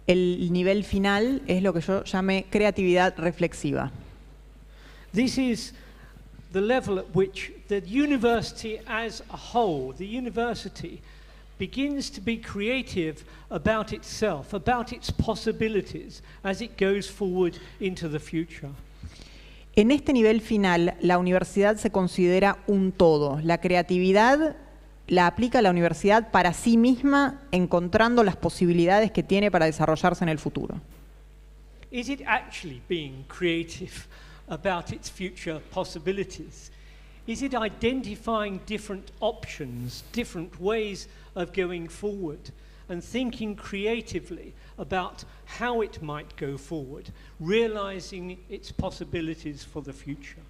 El nivel final es lo que yo llamé creatividad reflexiva. This is the level at which the university as a whole, the university, begins to be creative about itself, about its possibilities as it goes forward into the future. En este nivel final, la universidad se considera un todo. La creatividad la aplica la universidad para sí misma, encontrando las posibilidades que tiene para desarrollarse en el futuro. Is it actually being creative about its future possibilities? Is it identifying different options, different ways of going forward, and thinking creatively about how it might go forward, realizing its possibilities for the future?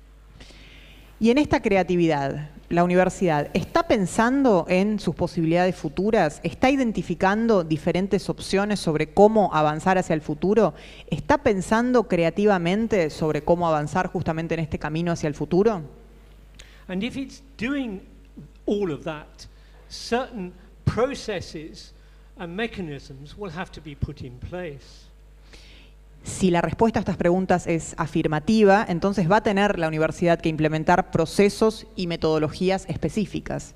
Y en esta creatividad, la universidad está pensando en sus posibilidades futuras, está identificando diferentes opciones sobre cómo avanzar hacia el futuro, está pensando creativamente sobre cómo avanzar justamente en este camino hacia el futuro. And if it's doing all of that, certain processes and mechanisms will have to be put in place. Si la respuesta a estas preguntas es afirmativa, entonces va a tener la universidad que implementar procesos y metodologías específicas.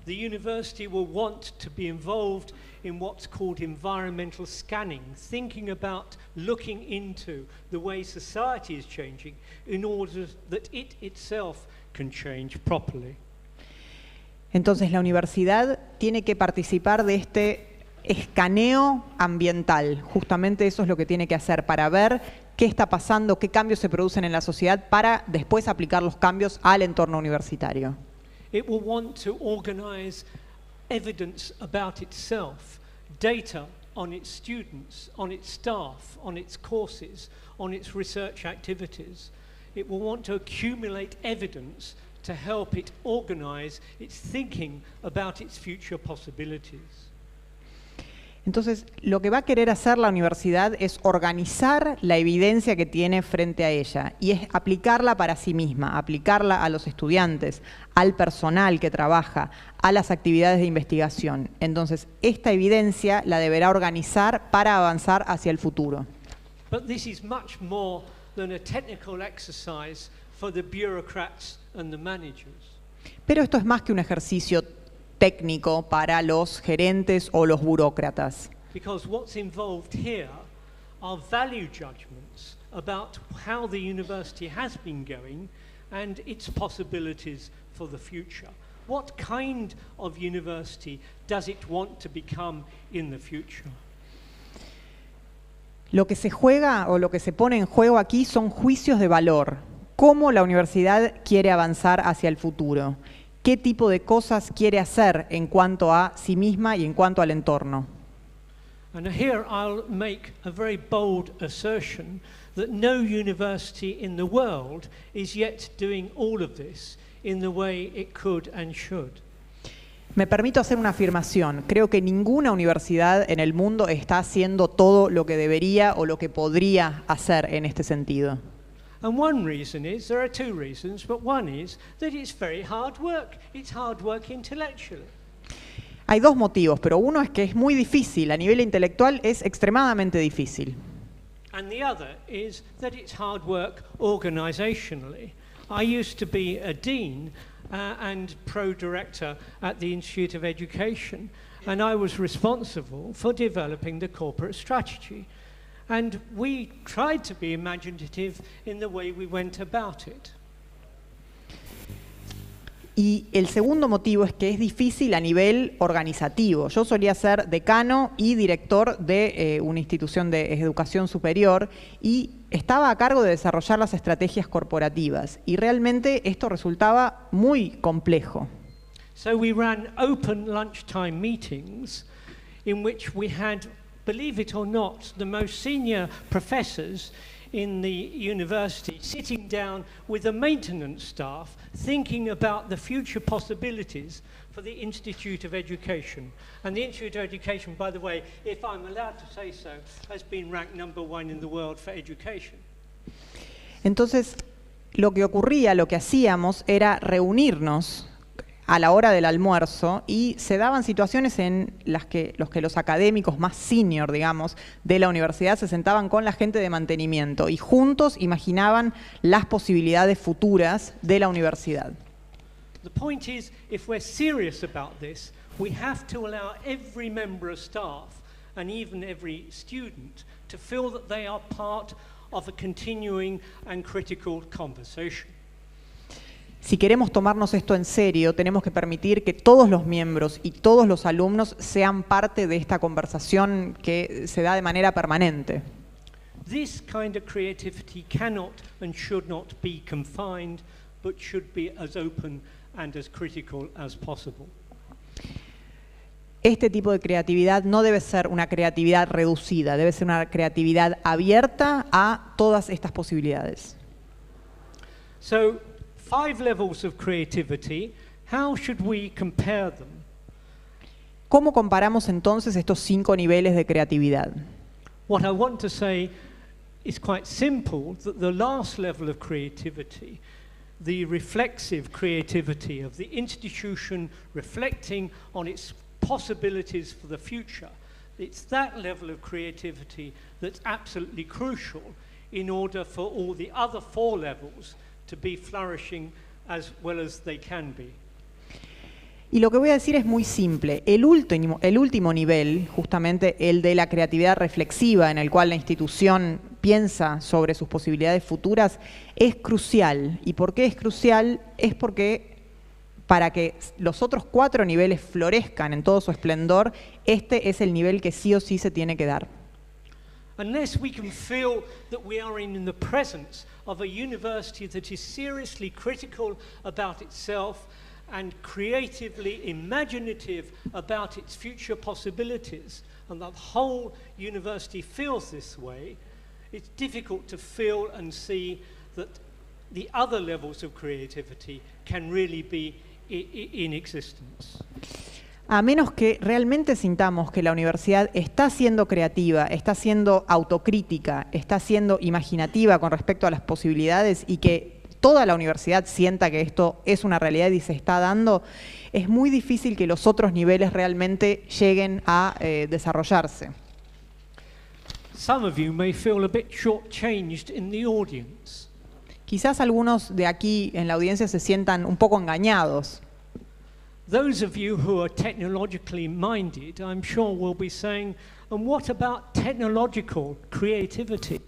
the university will want to be involved in what's called environmental scanning, thinking about looking into the way society is changing in order that it itself can change properly. Entonces la universidad tiene que participar de este escaneo ambiental. Justamente eso es lo que tiene que hacer para ver qué está pasando, qué cambios se producen en la sociedad para después aplicar los cambios al entorno universitario. It will want to organize evidence about itself, data on its students, on its staff, on its courses, on its research activities. It will want to accumulate evidence to help it organize its thinking about its future possibilities. Entonces, lo que va a querer hacer la universidad es organizar la evidencia que tiene frente a ella y es aplicarla para sí misma, aplicarla a los estudiantes, al personal que trabaja, a las actividades de investigación. Entonces, esta evidencia la deberá organizar para avanzar hacia el futuro. But this is much more than a technical exercise for the bureaucrats and the managers. Pero esto es más que un ejercicio técnico para los gerentes o los burócratas. Because what's involved here are value judgments about how the university has been going and its possibilities for the future. What kind of university does it want to become in the future? Lo que se juega o lo que se pone en juego aquí son juicios de valor. ¿Cómo la universidad quiere avanzar hacia el futuro? ¿Qué tipo de cosas quiere hacer en cuanto a sí misma y en cuanto al entorno? And here I'll make a very bold assertion that no university in the world is yet doing all of this in the way it could and should. Me permito hacer una afirmación. Creo que ninguna universidad en el mundo está haciendo todo lo que debería o lo que podría hacer en este sentido. And one reason is, there are two reasons, but one is that it's very hard work. It's hard work intellectually. Hay dos motivos, pero uno es que es muy difícil. A nivel intelectual es extremadamente difícil. And the other is that it's hard work organizationally. I used to be a dean and pro-director at the Institute of Education, and I was responsible for developing the corporate strategy. And we tried to be imaginative in the way we went about it. Y el segundo motivo es que es difícil a nivel organizativo. Yo solía ser decano y director de una institución de educación superior y estaba a cargo de desarrollar las estrategias corporativas. Y realmente esto resultaba muy complejo. So we ran open lunchtime meetings in which we had, believe it or not, the most senior professors in the university sitting down with the maintenance staff thinking about the future possibilities for the Institute of Education. And the Institute of Education, by the way, if I'm allowed to say so, has been ranked #1 in the world for education. Entonces, lo que ocurría, lo que hacíamos era reunirnos a la hora del almuerzo y se daban situaciones en las que los académicos más senior, digamos, de la universidad se sentaban con la gente de mantenimiento y juntos imaginaban las posibilidades futuras de la universidad. The point is, if we're serious about this, we have to allow every member of staff and even every student to feel that they are part of a continuing and critical conversation. Si queremos tomarnos esto en serio, tenemos que permitir que todos los miembros y todos los alumnos sean parte de esta conversación que se da de manera permanente. This kind of creativity cannot and should not be confined, but should be as open and as critical as possible. Este tipo de creatividad no debe ser una creatividad reducida, debe ser una creatividad abierta a todas estas posibilidades. So, 5 levels of creativity, how should we compare them? ¿Cómo comparamos entonces estos 5 niveles de creatividad? What I want to say is quite simple, that the last level of creativity, the reflexive creativity of the institution reflecting on its possibilities for the future, it's that level of creativity that's absolutely crucial in order for all the other 4 levels to be flourishing as well as they can be. Y lo que voy a decir es muy simple. El último nivel, justamente el de la creatividad reflexiva, en el cual la institución piensa sobre sus posibilidades futuras, es crucial. ¿Y por qué es crucial? Es porque para que los otros 4 niveles florezcan en todo su esplendor, este es el nivel que sí o sí se tiene que dar. Unless we can feel that we are in the presence of a university that is seriously critical about itself and creatively imaginative about its future possibilities, and that the whole university feels this way, it's difficult to feel and see that the other levels of creativity can really be in existence. A menos que realmente sintamos que la universidad está siendo creativa, está siendo autocrítica, está siendo imaginativa con respecto a las posibilidades y que toda la universidad sienta que esto es una realidad y se está dando, es muy difícil que los otros niveles realmente lleguen a desarrollarse. Some of you may feel a bit shortchanged in the audience. Quizás algunos de aquí en la audiencia se sientan un poco engañados. Those of you who are technologically minded, I'm sure will be saying, and what about technological creativity?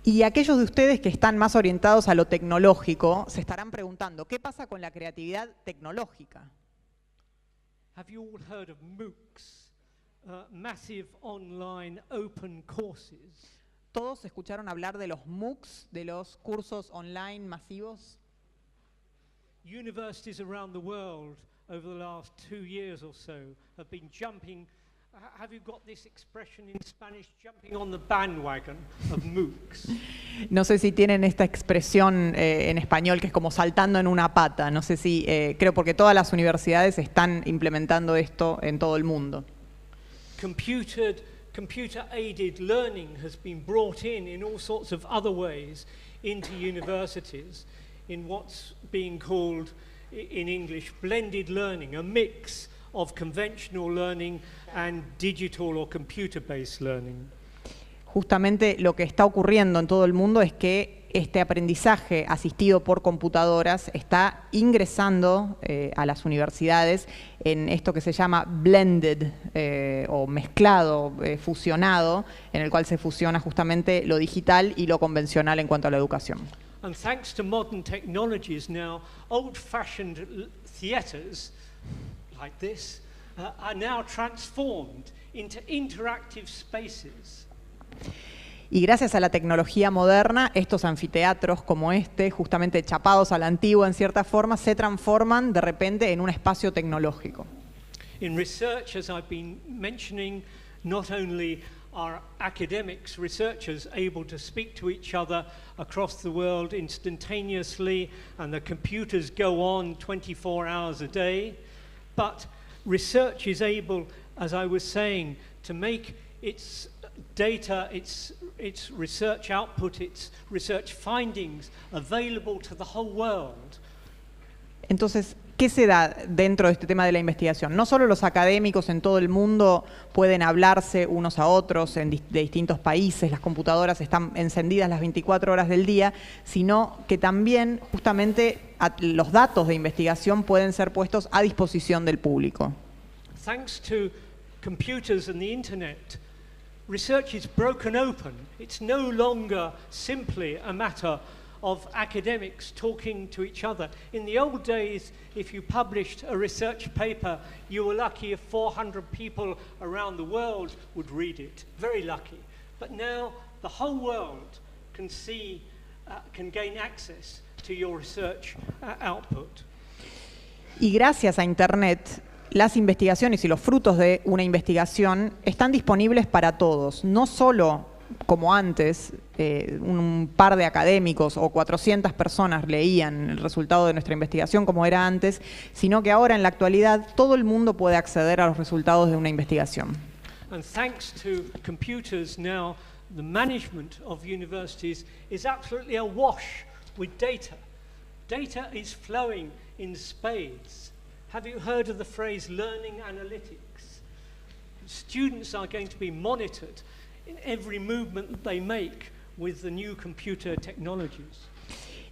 Y aquellos de ustedes que están más orientados a lo tecnológico se estarán preguntando, ¿qué pasa con la creatividad tecnológica? Have you all heard of MOOCs, massive online open courses? ¿Todos escucharon hablar de los MOOCs, de los cursos online masivos? Universities around the world over the last 2 years or so have been jumping. Have you got this expression in Spanish, jumping on the bandwagon of MOOCs? No sé si tienen esta expresión en español que es como saltando en una pata. No sé si, creo porque todas las universidades están implementando esto en todo el mundo. Computer-aided learning has been brought in all sorts of other ways into universities in what's being called in English blended learning, a mix of conventional learning and digital or computer-based learning. Justamente lo que está ocurriendo en todo el mundo es que este aprendizaje asistido por computadoras está ingresando a las universidades en esto que se llama blended o mezclado, fusionado, en el cual se fusiona justamente lo digital y lo convencional en cuanto a la educación. And thanks to modern technologies now, old-fashioned theatres like this are now transformed into interactive spaces. Y gracias a la tecnología moderna, estos anfiteatros como este, justamente chapados a la antigua en cierta forma, se transforman de repente en un espacio tecnológico. In research, as I've been mentioning, not only are academics, researchers able to speak to each other across the world instantaneously, and the computers go on 24 hours a day, but research is able, as I was saying, to make its data, its research output, its research findings available to the whole world. Entonces, ¿qué se da dentro de este tema de la investigación? No solo los académicos en todo el mundo pueden hablarse unos a otros de distintos países, las computadoras están encendidas las 24 horas del día, sino que también justamente los datos de investigación pueden ser puestos a disposición del público. Thanks to computers and the internet, research is broken open. It's no longer simply a matter of academics talking to each other. In the old days, if you published a research paper, you were lucky if 400 people around the world would read it. Very lucky. But now the whole world can see, can gain access to your research output. Y gracias a Internet, las investigaciones y los frutos de una investigación están disponibles para todos, no solo como antes, un par de académicos o 400 personas leían el resultado de nuestra investigación como era antes, sino que ahora en la actualidad todo el mundo puede acceder a los resultados de una investigación. And thanks to computers now, the management of universities is absolutely awash with data. Data is flowing in spades. Have you heard of the phrase learning analytics? Students are going to be monitored in every movement that they make with the new computer technologies.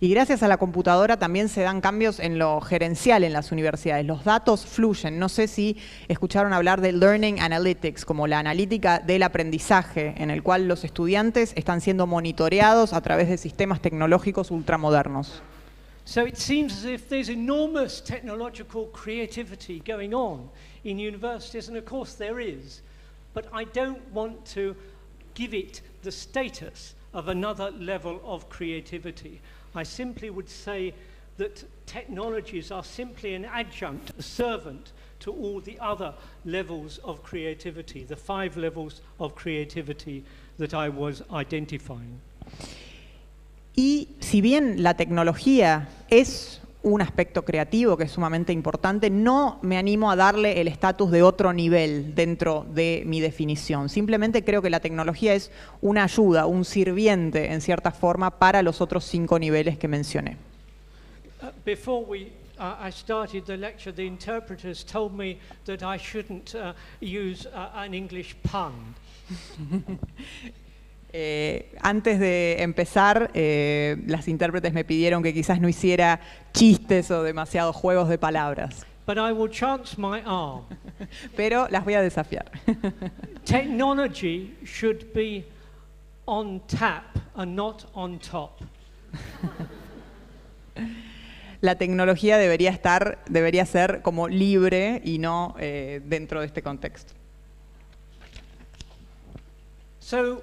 Y gracias a la computadora también se dan cambios en lo gerencial en las universidades. Los datos fluyen. No sé si escucharon hablar de Learning Analytics, como la analítica del aprendizaje, en el cual los estudiantes están siendo monitoreados a través de sistemas tecnológicos ultramodernos. So it seems as if there's enormous technological creativity going on in universities, and of course there is. But I don't want to give it the status of another level of creativity. I simply would say that technologies are simply an adjunct, a servant to all the other levels of creativity, the 5 levels of creativity that I was identifying. Y si bien la tecnología es un aspecto creativo que es sumamente importante, no me animo a darle el estatus de otro nivel dentro de mi definición. Simplemente creo que la tecnología es una ayuda, un sirviente en cierta forma para los otros 5 niveles que mencioné. Before I started the lecture, the interpreters told me that I shouldn't use an English pun. Antes de empezar, las intérpretes me pidieron que quizás no hiciera chistes o demasiados juegos de palabras. But I will chance my arm. Pero las voy a desafiar. Technology should be on tap and not on top. La tecnología debería ser como libre y no dentro de este contexto. So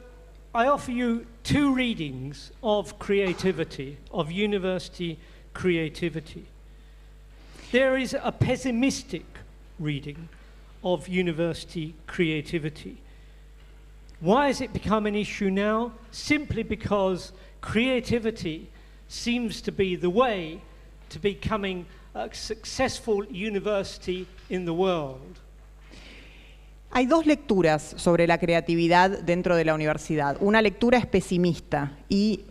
I offer you 2 readings of creativity, of university creativity. There is a pessimistic reading of university creativity. Why has it become an issue now? Simply because creativity seems to be the way to becoming a successful university in the world. Hay 2 lecturas sobre la creatividad dentro de la universidad. Una lectura es pesimista y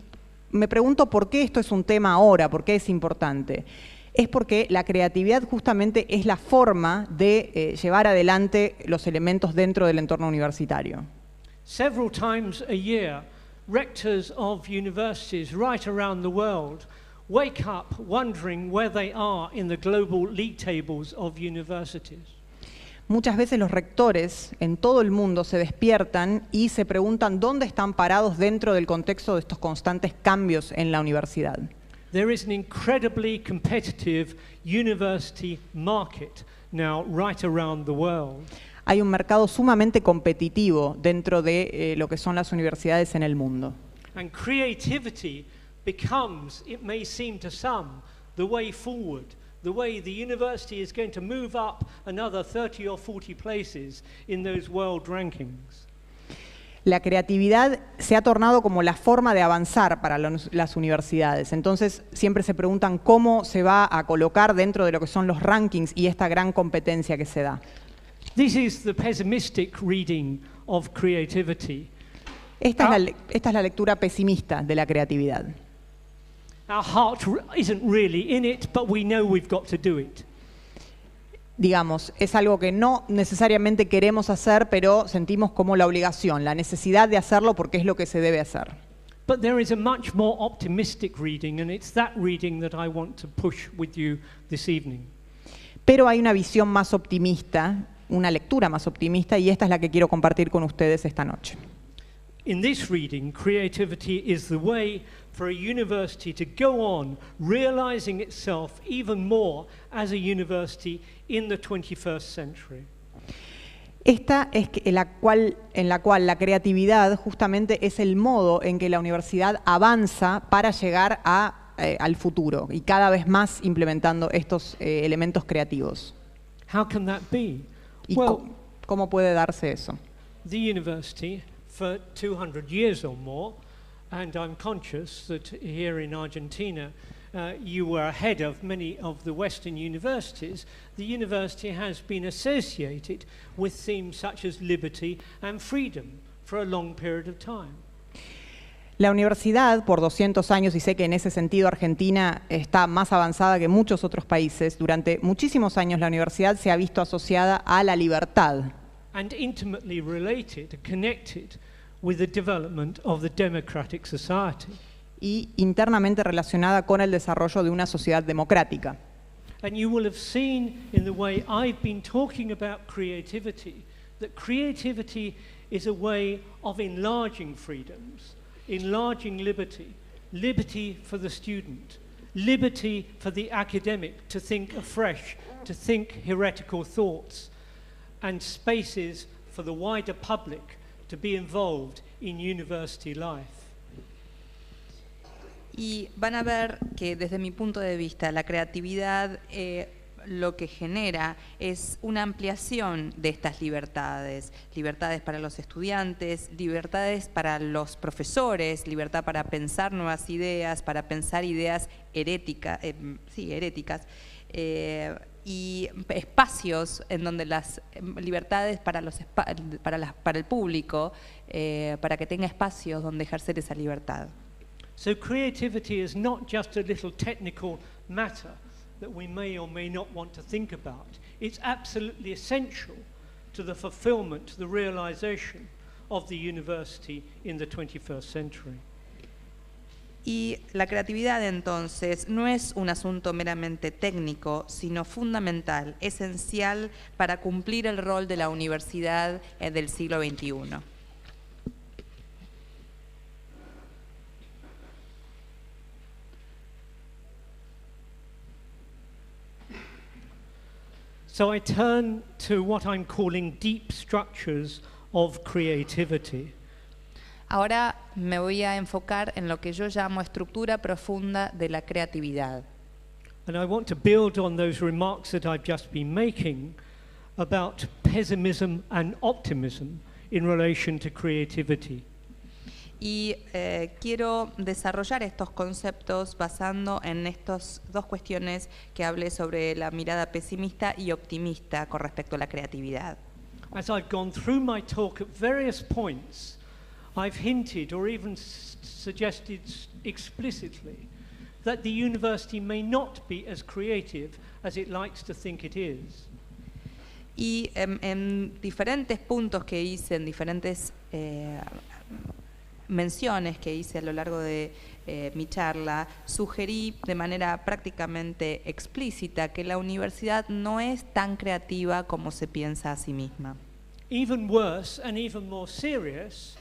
me pregunto por qué esto es un tema ahora, por qué es importante. Es porque la creatividad justamente es la forma de llevar adelante los elementos dentro del entorno universitario. Several times a year, rectors of universities right around the world wake up wondering where they are in the global league tables of universities. Muchas veces los rectores en todo el mundo se despiertan y se preguntan dónde están parados dentro del contexto de estos constantes cambios en la universidad. There is an incredibly competitive university market now right around the world. Hay un mercado sumamente competitivo dentro de lo que son las universidades en el mundo. And creativity becomes, it may seem to some, the way forward. The way the university is going to move up another 30 or 40 places in those world rankings. La creatividad se ha tornado como la forma de avanzar para las universidades. Entonces, siempre se preguntan cómo se va a colocar dentro de lo que son los rankings y esta gran competencia que se da. This is the pessimistic reading of creativity. Esta es la lectura pesimista de la creatividad. Our heart isn't really in it, but we know we've got to do it. Digamos, es algo que no necesariamente queremos hacer, pero sentimos como la obligación, la necesidad de hacerlo porque es lo que se debe hacer. But there is a much more optimistic reading, and it's that reading that I want to push with you this evening. Pero hay una visión más optimista, una lectura más optimista, y esta es la que quiero compartir con ustedes esta noche. In this reading, creativity is the way for a university to go on realizing itself even more as a university in the 21st century. Esta es en la cual la creatividad justamente es el modo en que la universidad avanza para llegar al futuro y cada vez más implementando estos elementos creativos. How can that be? ¿Y Well, cómo puede darse eso? the university for 200 years or more, and I'm conscious that here in Argentina you were ahead of many of the Western universities. The university has been associated with themes such as liberty and freedom for a long period of time. La universidad, por 200 años, y sé que en ese sentido Argentina está más avanzada que muchos otros países, durante muchísimos años la universidad se ha visto asociada a la libertad. And intimately related, connected with the development of the democratic society. y internamente relacionada con el desarrollo de una sociedad democrática. And you will have seen in the way I've been talking about creativity, that creativity is a way of enlarging freedoms, enlarging liberty, liberty for the student, liberty for the academic to think afresh, to think heretical thoughts, and spaces for the wider public to be involved in university life. Y van a ver que desde mi punto de vista la creatividad lo que genera es una ampliación de estas libertades, libertades para los estudiantes, libertades para los profesores, libertad para pensar nuevas ideas, para pensar ideas heréticas, y espacios en donde las libertades para el público, para que tenga espacios donde ejercer esa libertad. So creativity is not just a little technical matter that we may or may not want to think about. It's absolutely essential to the fulfillment, to the realization of the university in the 21st century. Y la creatividad entonces no es un asunto meramente técnico, sino fundamental, esencial para cumplir el rol de la universidad del siglo XXI. So I turn to what I'm calling deep structures of creativity. Ahora me voy a enfocar en lo que yo llamo estructura profunda de la creatividad. And I want to build on those remarks that I've just been making about pessimism and optimism in relation to creativity. Y quiero desarrollar estos conceptos basando en estas dos cuestiones que hablé sobre la mirada pesimista y optimista con respecto a la creatividad. As I've gone through my talk at various points, I've hinted or even suggested explicitly that the university may not be as creative as it likes to think it is. Y en diferentes puntos que hice, en diferentes menciones que hice a lo largo de mi charla, sugerí de manera prácticamente explícita que la universidad no es tan creativa como se piensa a sí misma. Even worse and even more serious,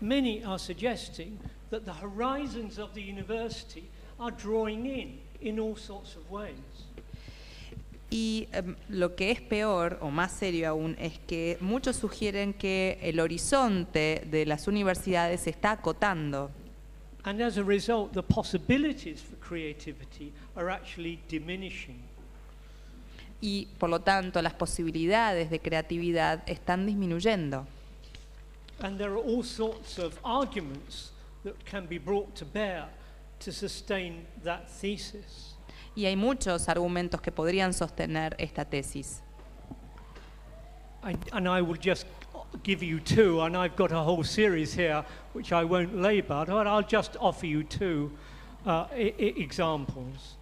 many are suggesting that the horizons of the university are drawing in all sorts of ways. Y lo que es peor o más serio aún es que muchos sugieren que el horizonte de las universidades se está acotando. And as a result, the possibilities for creativity are actually diminishing. Y por lo tanto, las posibilidades de creatividad están disminuyendo. And there are all sorts of arguments that can be brought to bear to sustain that thesis. Y hay muchos argumentos que podrían sostener esta tesis. And I will just give you two, and I've got a whole series here which I won't labor, but I'll just offer you two examples.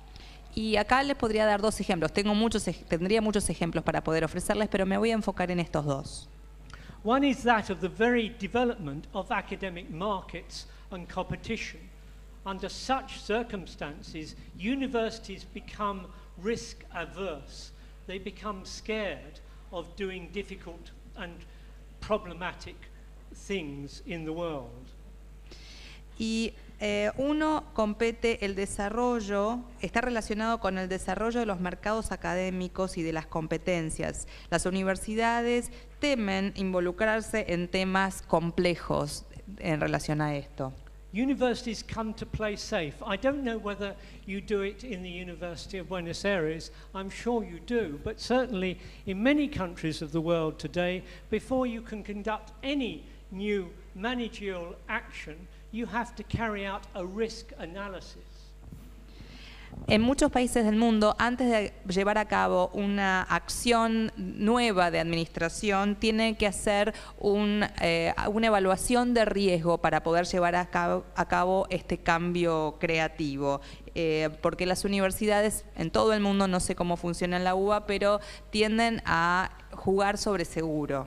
Y acá les podría dar dos ejemplos. Tendría muchos ejemplos para poder ofrecerles, pero me voy a enfocar en estos dos. One is that of the very development of academic markets and competition. Under such circumstances, universities become risk averse. They become scared of doing difficult and problematic things in the world. Y uno compete el desarrollo, está relacionado con el desarrollo de los mercados académicos y de las competencias. Las universidades temen involucrarse en temas complejos en relación a esto. Universities come to play safe. I don't know whether you do it in the University of Buenos Aires. I'm sure you do, but certainly in many countries of the world today, before you can conduct any new managerial action, you have to carry out a risk analysis. En muchos países del mundo, antes de llevar a cabo una acción nueva de administración, tiene que hacer una evaluación de riesgo para poder llevar a cabo este cambio creativo. Porque las universidades en todo el mundo, no sé cómo funciona en la UBA, pero tienden a jugar sobre seguro.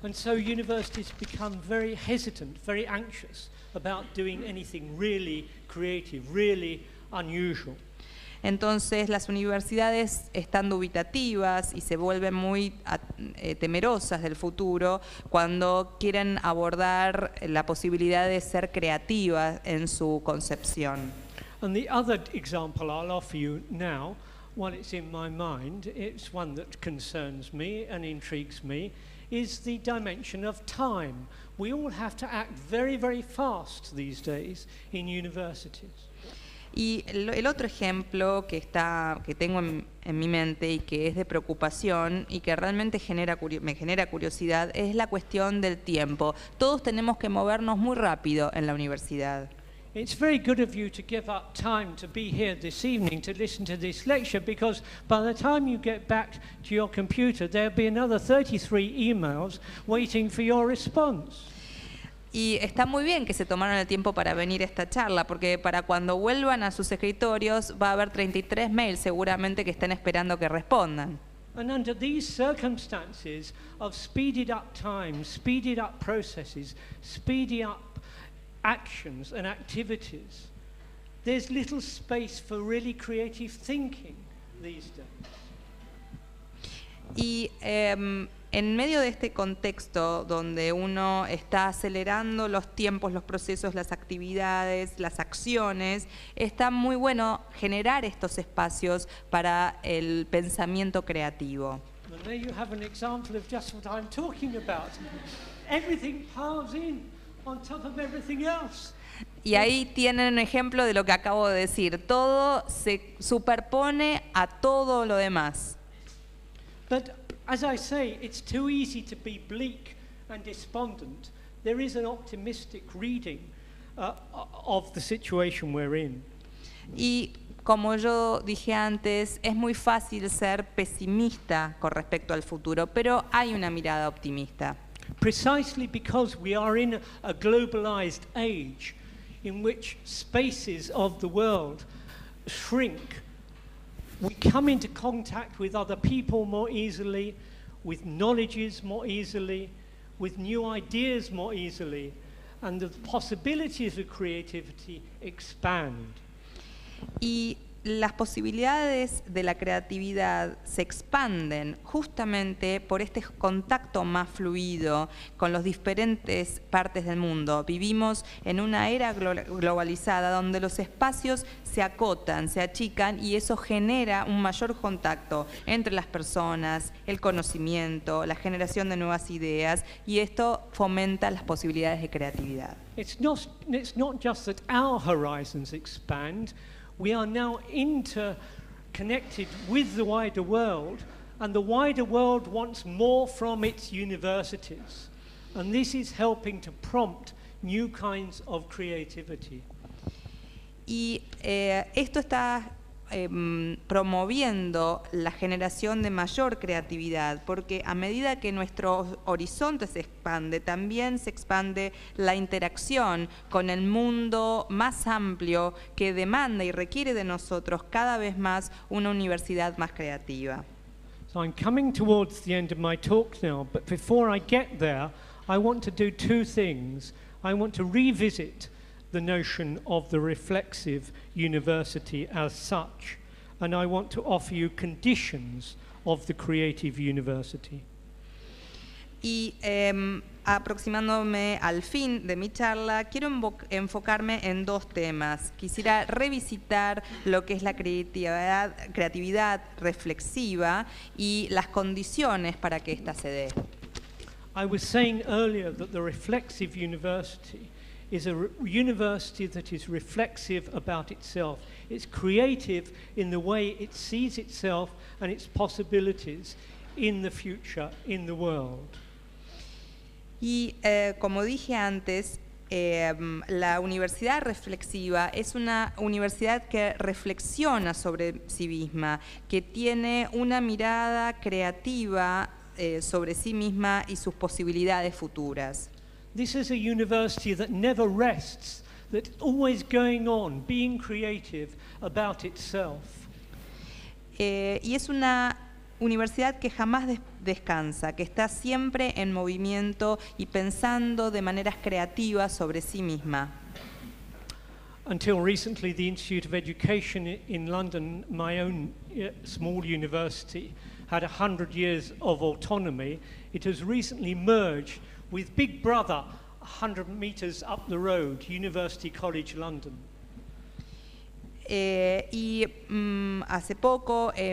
And so universities become very hesitant, very anxious about doing anything really creative, really unusual. Entonces las universidades están dubitativas y se vuelven muy temerosas del futuro cuando quieren abordar la posibilidad de ser creativas en su concepción. And the other example I'll offer you now, while it's in my mind, it's one that concerns me and intrigues me, is the dimension of time. We all have to act very, very fast these days in universities. Y el otro ejemplo que tengo en mi mente y que es de preocupación y que realmente me genera curiosidad es la cuestión del tiempo. Todos tenemos que movernos muy rápido en la universidad. It's very good of you to give up time to be here this evening to listen to this lecture, because by the time you get back to your computer, there'll be another 33 emails waiting for your response. Y está muy bien que se tomaron el tiempo para venir a esta charla, porque para cuando vuelvan a sus escritorios va a haber 33 mails seguramente que estén esperando que respondan. And under these circumstances of speeded up time, speeded up processes, speeding up actions and activities, there's little space for really creative thinking these days. Y en medio de este contexto donde uno está acelerando los tiempos, los procesos, las actividades, las acciones, está muy bueno generar estos espacios para el pensamiento creativo. And there you have an example of just what I'm talking about. Everything piles in on top of everything else. Y ahí tienen un ejemplo de lo que acabo de decir. Todo se superpone a todo lo demás. But as I say, it's too easy to be bleak and despondent. There is an optimistic reading of the situation we're in. Y como yo dije antes, es muy fácil ser pesimista con respecto al futuro, pero hay una mirada optimista. Precisely because we are in a globalized age in which spaces of the world shrink, we come into contact with other people more easily, with knowledges more easily, with new ideas more easily, and the possibilities of creativity expand. Y las posibilidades de la creatividad se expanden justamente por este contacto más fluido con las diferentes partes del mundo. Vivimos en una era globalizada donde los espacios se acotan, se achican, y eso genera un mayor contacto entre las personas, el conocimiento, la generación de nuevas ideas, y esto fomenta las posibilidades de creatividad. It's not just that our horizons expand. We are now interconnected with the wider world, and the wider world wants more from its universities. And this is helping to prompt new kinds of creativity. Y esto está promoviendo la generación de mayor creatividad, porque a medida que nuestro horizonte se expande, también se expande la interacción con el mundo más amplio que demanda y requiere de nosotros cada vez más una universidad más creativa. So I'm coming towards the end of my talk now, but before I get there, I want to do two things. I want to revisit the notion of the reflexive university as such, and I want to offer you conditions of the creative university. Y aproximándome al fin de mi charla, quiero enfocarme en dos temas. Quisiera revisitar lo que es la creatividad reflexiva y las condiciones para que ésta se dé. I was saying earlier that the reflexive university is a university that is reflexive about itself. It's creative in the way it sees itself and its possibilities in the future, in the world. Y como dije antes, la universidad reflexiva es una universidad que reflexiona sobre sí misma, que tiene una mirada creativa sobre sí misma y sus posibilidades futuras. This is a university that never rests, that's always going on, being creative about itself. Y es una universidad que jamás descansa, que está siempre en movimiento y pensando de maneras creativas sobre sí misma. Until recently, the Institute of Education in London, my own small university, had 100 years of autonomy. It has recently merged with Big Brother, 100 meters up the road, University College London. Hace poco the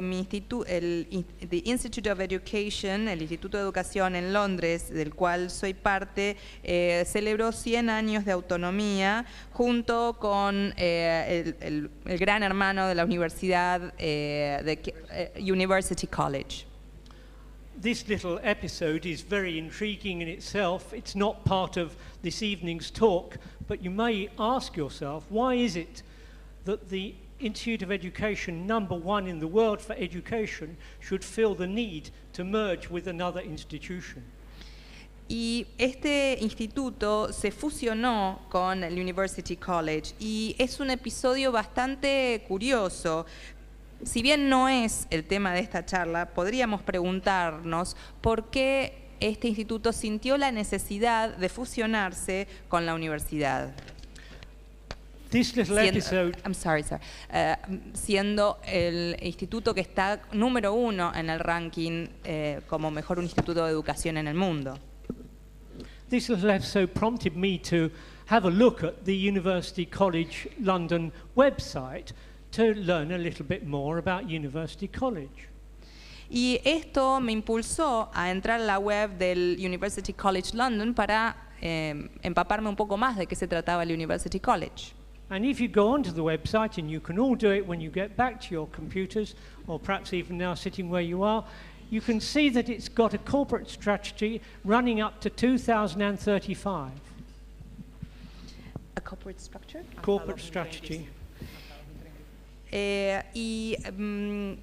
Institute of Education, el Instituto de Educación en Londres, del cual soy parte, celebró 100 años de autonomía junto con el gran hermano de la universidad, University College. This little episode is very intriguing in itself. It's not part of this evening's talk, but you may ask yourself, why is it that the Institute of Education, #1 in the world for education, should feel the need to merge with another institution? Y este instituto se fusionó con el University College y es un episodio bastante curioso. Si bien no es el tema de esta charla, podríamos preguntarnos por qué este instituto sintió la necesidad de fusionarse con la universidad. This little episode, siendo el instituto que está número 1 en el ranking como mejor instituto de educación en el mundo. This little episode prompted me to have a look at the University College London website to learn a little bit more about University College. Y esto me impulsó a entrar a la web del University College London para empaparme un poco más de qué se trataba el University College. And if you go onto the website, and you can all do it when you get back to your computers, or perhaps even now sitting where you are, you can see that it's got a corporate strategy running up to 2035. A corporate structure? Corporate strategy.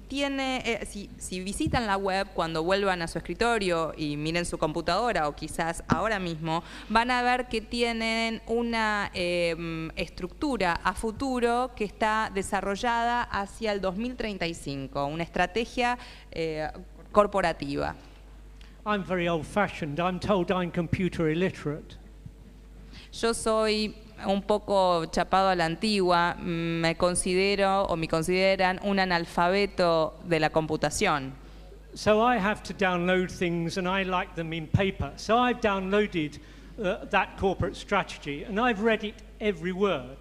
Tiene, si visitan la web cuando vuelvan a su escritorio y miren su computadora o quizás ahora mismo, van a ver que tienen una estructura a futuro que está desarrollada hacia el 2035, una estrategia corporativa. I'm very old-fashioned. I'm told I'm computer illiterate. Yo soy un poco chapado a la antigua, me consideran un analfabeto de la computación. So I have to download things and I like them in paper. So I've downloaded that corporate strategy and I've read it every word.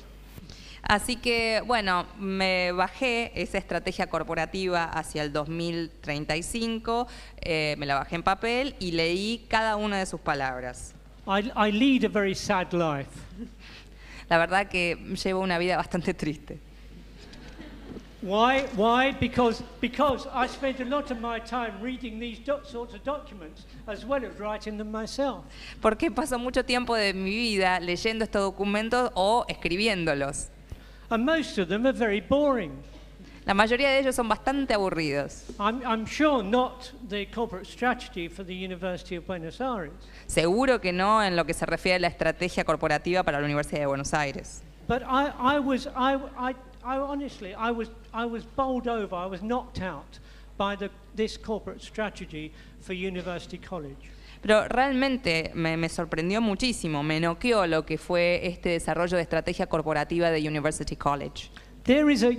Así que, bueno, me bajé esa estrategia corporativa hacia el 2035, me la bajé en papel y leí cada una de sus palabras. I lead a very sad life. La verdad que llevo una vida bastante triste. Why? Because I spend a lot of my time reading these sorts of documents as well as writing them myself. Porque paso mucho tiempo de mi vida leyendo estos documentos o escribiéndolos. And most of them are very boring. La mayoría de ellos son bastante aburridos. I'm sure not the corporate strategy for the University of Buenos Aires. Seguro que no en lo que se refiere a la estrategia corporativa para la Universidad de Buenos Aires. But I honestly was bowled over. I was knocked out by this corporate strategy for University College. Pero realmente me sorprendió muchísimo, me noqueó lo que fue este desarrollo de estrategia corporativa de University College. There is a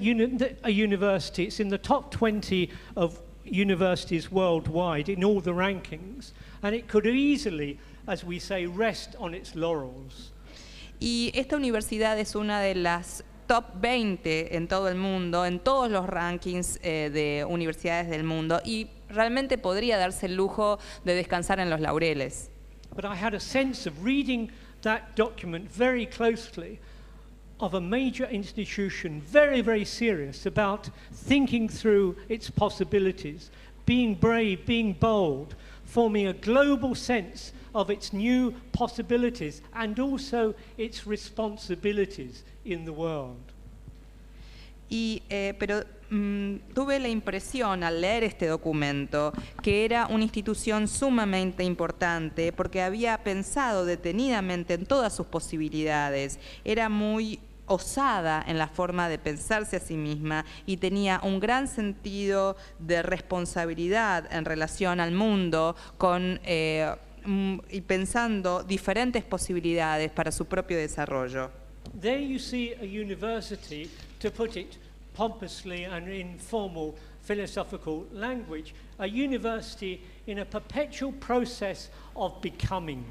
university, it's in the top 20 of universities worldwide in all the rankings, and it could easily, as we say, rest on its laurels. Y esta universidad es una de las top 20 en todo el mundo, en todos los rankings de universidades del mundo, y realmente podría darse el lujo de descansar en los laureles. But I had a sense of reading that document very closely, of a major institution, very, very serious about thinking through its possibilities, being brave, being bold, forming a global sense of its new possibilities and also its responsibilities in the world. Pero tuve la impresión al leer este documento que era una institución sumamente importante porque había pensado detenidamente en todas sus posibilidades. Era muy osada en la forma de pensarse a sí misma y tenía un gran sentido de responsabilidad en relación al mundo y pensando diferentes posibilidades para su propio desarrollo. There you see a university, to put it pompously and in formal philosophical language, a university in a perpetual process of becoming.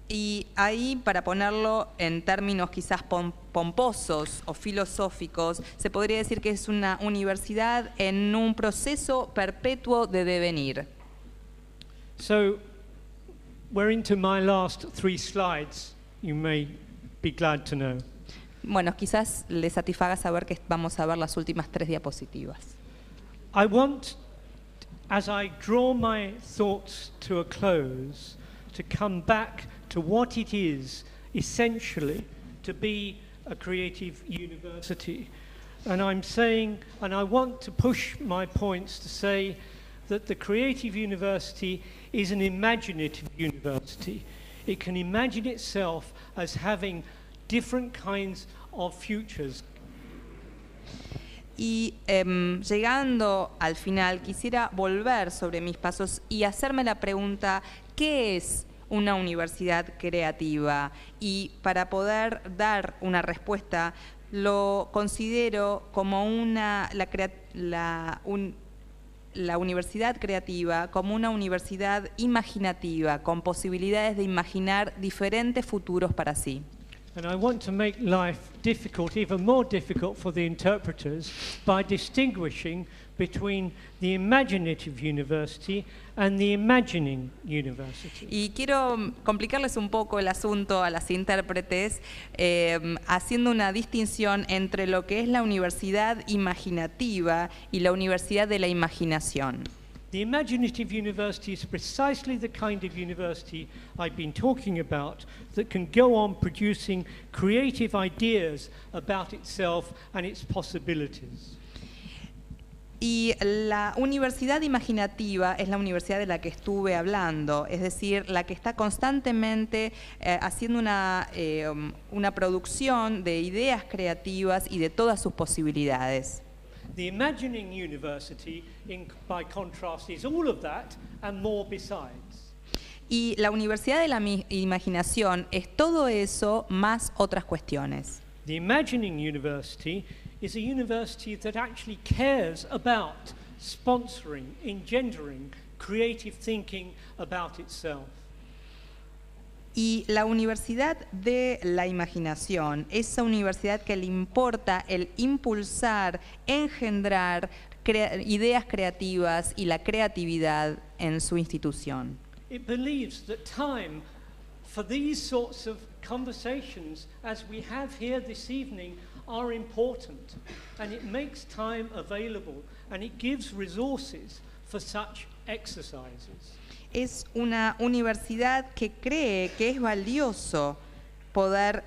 Y ahí, para ponerlo en términos quizás pomposos o filosóficos, se podría decir que es una universidad en un proceso perpetuo de devenir. So, we're into my last 3 slides, you may be glad to know. Bueno, quizás les satisfaga saber que vamos a ver las últimas 3 diapositivas. I want, as I draw my thoughts to a close, to come back to what it is, essentially, to be a creative university. And I'm saying, and I want to push my points to say that the creative university is an imaginative university. It can imagine itself as having different kinds of futures. Y llegando al final, quisiera volver sobre mis pasos y hacerme la pregunta, ¿qué es una universidad creativa? Y para poder dar una respuesta, lo considero como la universidad creativa como una universidad imaginativa, con posibilidades de imaginar diferentes futuros para sí. And I want to make life difficult, even more difficult for the interpreters, by distinguishing between the imaginative university and the imagining university. Y quiero complicarles un poco el asunto a las intérpretes, haciendo una distinción entre lo que es la universidad imaginativa y la universidad de la imaginación. The imaginative university is precisely the kind of university I've been talking about that can go on producing creative ideas about itself and its possibilities. Y la universidad imaginativa es la universidad de la que estuve hablando, es decir, la que está constantemente haciendo una producción de ideas creativas y de todas sus posibilidades. The imagining university, by contrast, is all of that and more besides. Y la universidad de la imaginación es todo eso más otras cuestiones. The imagining university is a university that actually cares about sponsoring, engendering creative thinking about itself. Y la universidad de la imaginación, esa universidad que le importa el impulsar, engendrar ideas creativas y la creatividad en su institución. It believes that time for these sorts of conversations as we have here this evening are important, and it makes time available and it gives resources for such exercises. Es una universidad que cree que es valioso poder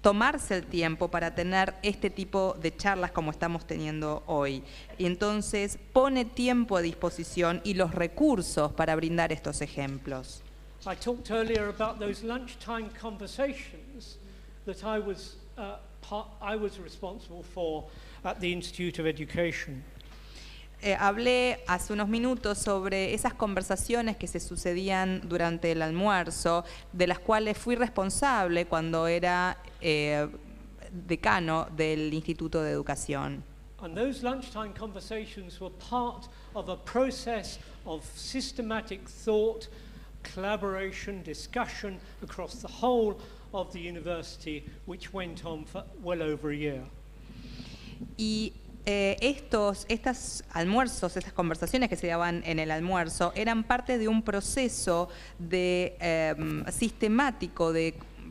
tomarse el tiempo para tener este tipo de charlas como estamos teniendo hoy. Y entonces pone tiempo a disposición y los recursos para brindar estos ejemplos. I talked earlier about those lunchtime conversations that I was responsible for at the Institute of Education. Hablé hace unos minutos sobre esas conversaciones que se sucedían durante el almuerzo, de las cuales fui responsable cuando era decano del Instituto de Educación. And those lunchtime conversations were part of a process of systematic thought, collaboration, discussion across the whole of the university, which went on for well over a year. Y estos almuerzos, estas conversaciones que se daban en el almuerzo, eran parte de un proceso sistemático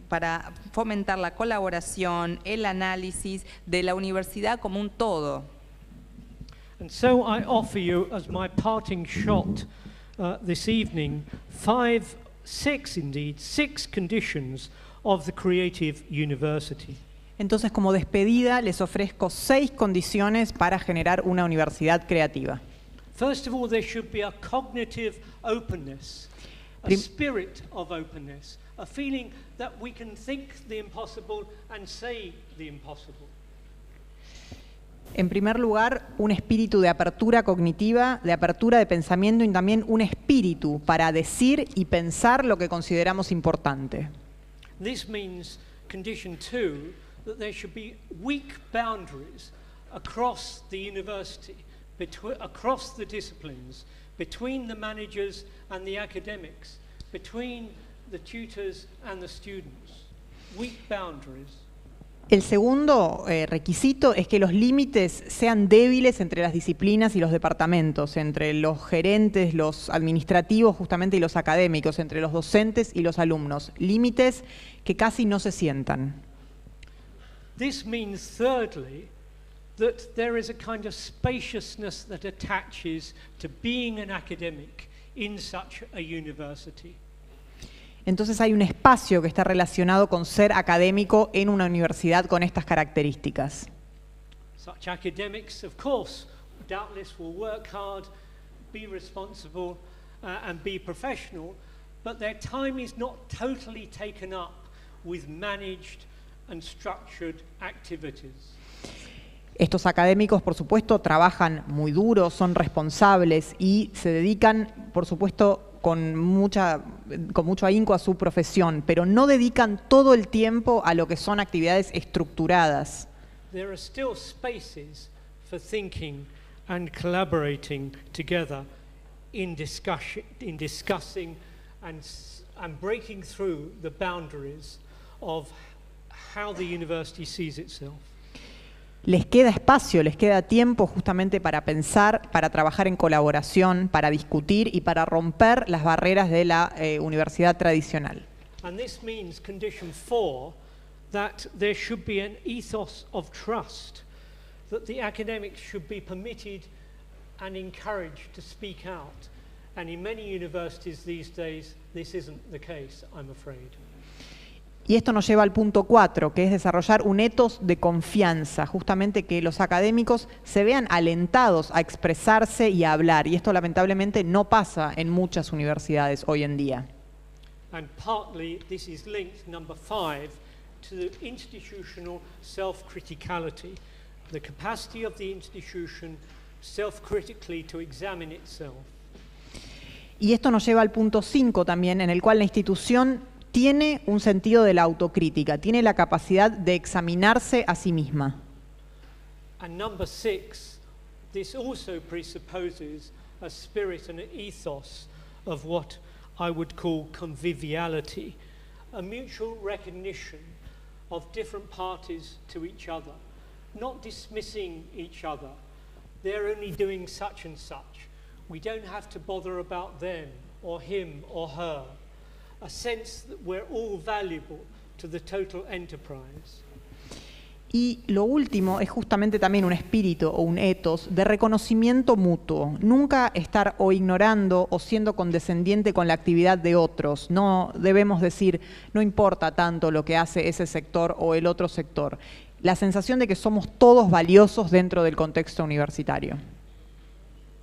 para fomentar la colaboración, el análisis de la universidad como un todo. And so I offer you as my parting shot this evening six conditions of the creative university. Entonces, como despedida, les ofrezco 6 condiciones para generar una universidad creativa. First of all, there should be a cognitive openness. a spirit of openness, a feeling that we can think the impossible and say the impossible. En primer lugar, un espíritu de apertura cognitiva, de apertura de pensamiento y también un espíritu para decir y pensar lo que consideramos importante. This means, condition 2, that there should be weak boundaries across the university, across the disciplines, between the managers and the academics, between the tutors and the students. Weak boundaries. El segundo requisito es que los límites sean débiles entre las disciplinas y los departamentos, entre los gerentes, los administrativos justamente y los académicos, entre los docentes y los alumnos. Límites que casi no se sientan. This means, thirdly, that there is a kind of spaciousness that attaches to being an academic in such a university. Entonces hay un espacio que está relacionado con ser académico en una universidad con estas características. Such academics, of course, doubtless will work hard, be responsible, and be professional, but their time is not totally taken up with managed and structured activities. Estos académicos, por supuesto, trabajan muy duro, son responsables y se dedican, por supuesto, con mucho ahínco a su profesión, pero no dedican todo el tiempo a lo que son actividades estructuradas. There are still spaces for thinking and collaborating together in discussing and breaking through the boundaries of how the university sees itself. Les queda espacio, les queda tiempo justamente para pensar, para trabajar en colaboración, para discutir y para romper las barreras de la universidad tradicional. And this means, condition 4, that there should be an ethos of trust, that the academics should be permitted and encouraged to speak out. And in many universities these days, this isn't the case, I'm afraid. Y esto nos lleva al punto 4, que es desarrollar un ethos de confianza, justamente que los académicos se vean alentados a expresarse y a hablar, y esto lamentablemente no pasa en muchas universidades hoy en día. And partly this is linked, number 5, to the institutional self-criticality, the capacity of the institution self-critically to examine itself. Y esto nos lleva al punto 5 también, en el cual la institución tiene un sentido de la autocrítica, tiene la capacidad de examinarse a sí misma. And number 6, this also presupposes a spirit and an ethos of what I would call conviviality, a mutual recognition of different parties to each other, not dismissing each other. They're only doing such and such. We don't have to bother about them or him or her. A sense that we're all valuable to the total enterprise. Y lo último es justamente también un espíritu o un ethos de reconocimiento mutuo. Nunca estar o ignorando o siendo condescendiente con la actividad de otros. No debemos decir, no importa tanto lo que hace ese sector o el otro sector. La sensación de que somos todos valiosos dentro del contexto universitario.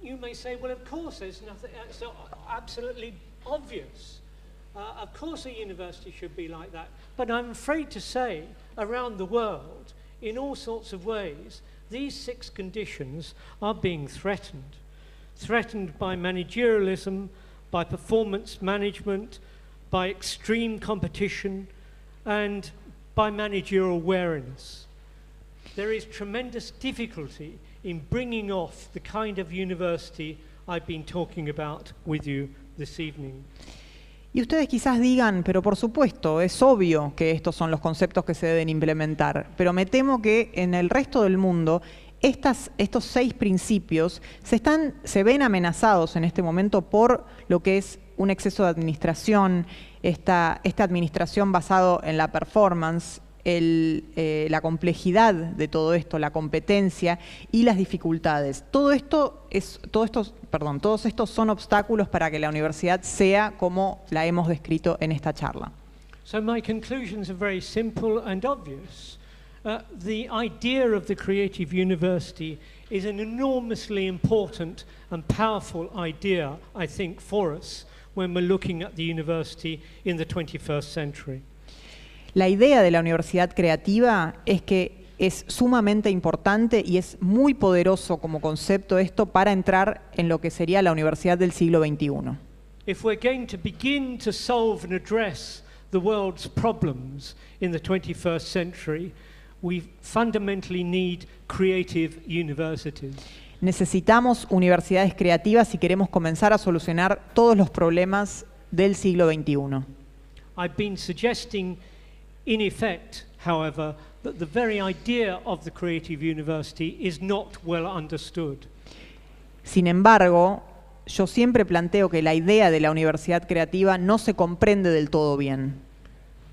You may say, well, of course, there's nothing, it's absolutely obvious. Of course a university should be like that. But I'm afraid to say, around the world, in all sorts of ways, these 6 conditions are being threatened. Threatened by managerialism, by performance management, by extreme competition, and by managerial wariness. There is tremendous difficulty in bringing off the kind of university I've been talking about with you this evening. Y ustedes quizás digan, pero por supuesto, es obvio que estos son los conceptos que se deben implementar, pero me temo que en el resto del mundo estos 6 principios se ven amenazados en este momento por lo que es un exceso de administración, esta administración basado en la performance, la complejidad de todo esto, la competencia y las dificultades. Todos estos son obstáculos para que la universidad sea como la hemos descrito en esta charla. So my conclusions are very simple and obvious. The idea of the Creative University is an enormously important and powerful idea, I think, for us. when we're looking at the university in the 21st century. La idea de la universidad creativa es que es sumamente importante y es muy poderoso como concepto esto para entrar en lo que sería la universidad del siglo XXI. If we're going to begin to solve and address the world's problems in the 21st century, we fundamentally need creative universities. Necesitamos universidades creativas si queremos comenzar a solucionar todos los problemas del siglo XXI. I've been suggesting, in effect, however, that the very idea of the creative university is not well understood. Sin embargo, yo siempre planteo que la idea de la universidad creativa no se comprende del todo bien.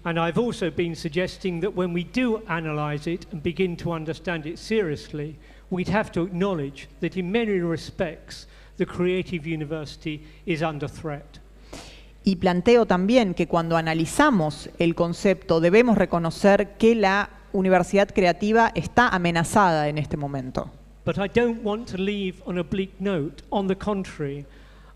And I've also been suggesting that when we do analyze it and begin to understand it seriously, we'd have to acknowledge that in many respects the creative university is under threat. Y planteo también que cuando analizamos el concepto debemos reconocer que la universidad creativa está amenazada en este momento. But I don't want to leave on a bleak note. On the contrary,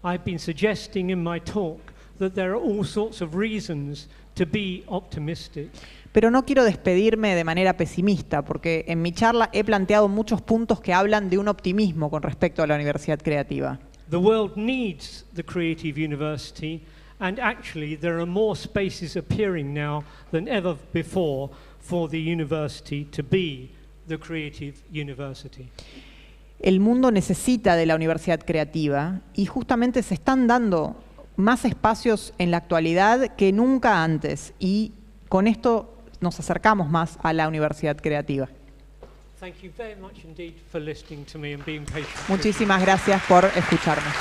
I've been suggesting in my talk that there are all sorts of reasons to be optimistic. Pero no quiero despedirme de manera pesimista, porque en mi charla he planteado muchos puntos que hablan de un optimismo con respecto a la universidad creativa. The world needs the creative university, and actually there are more spaces appearing now than ever before for the university to be the creative university. El mundo necesita de la universidad creativa y justamente se están dando más espacios en la actualidad que nunca antes, y con esto nos acercamos más a la universidad creativa. Thank you very much indeed for listening to me and being patient. Muchísimas gracias por escucharnos.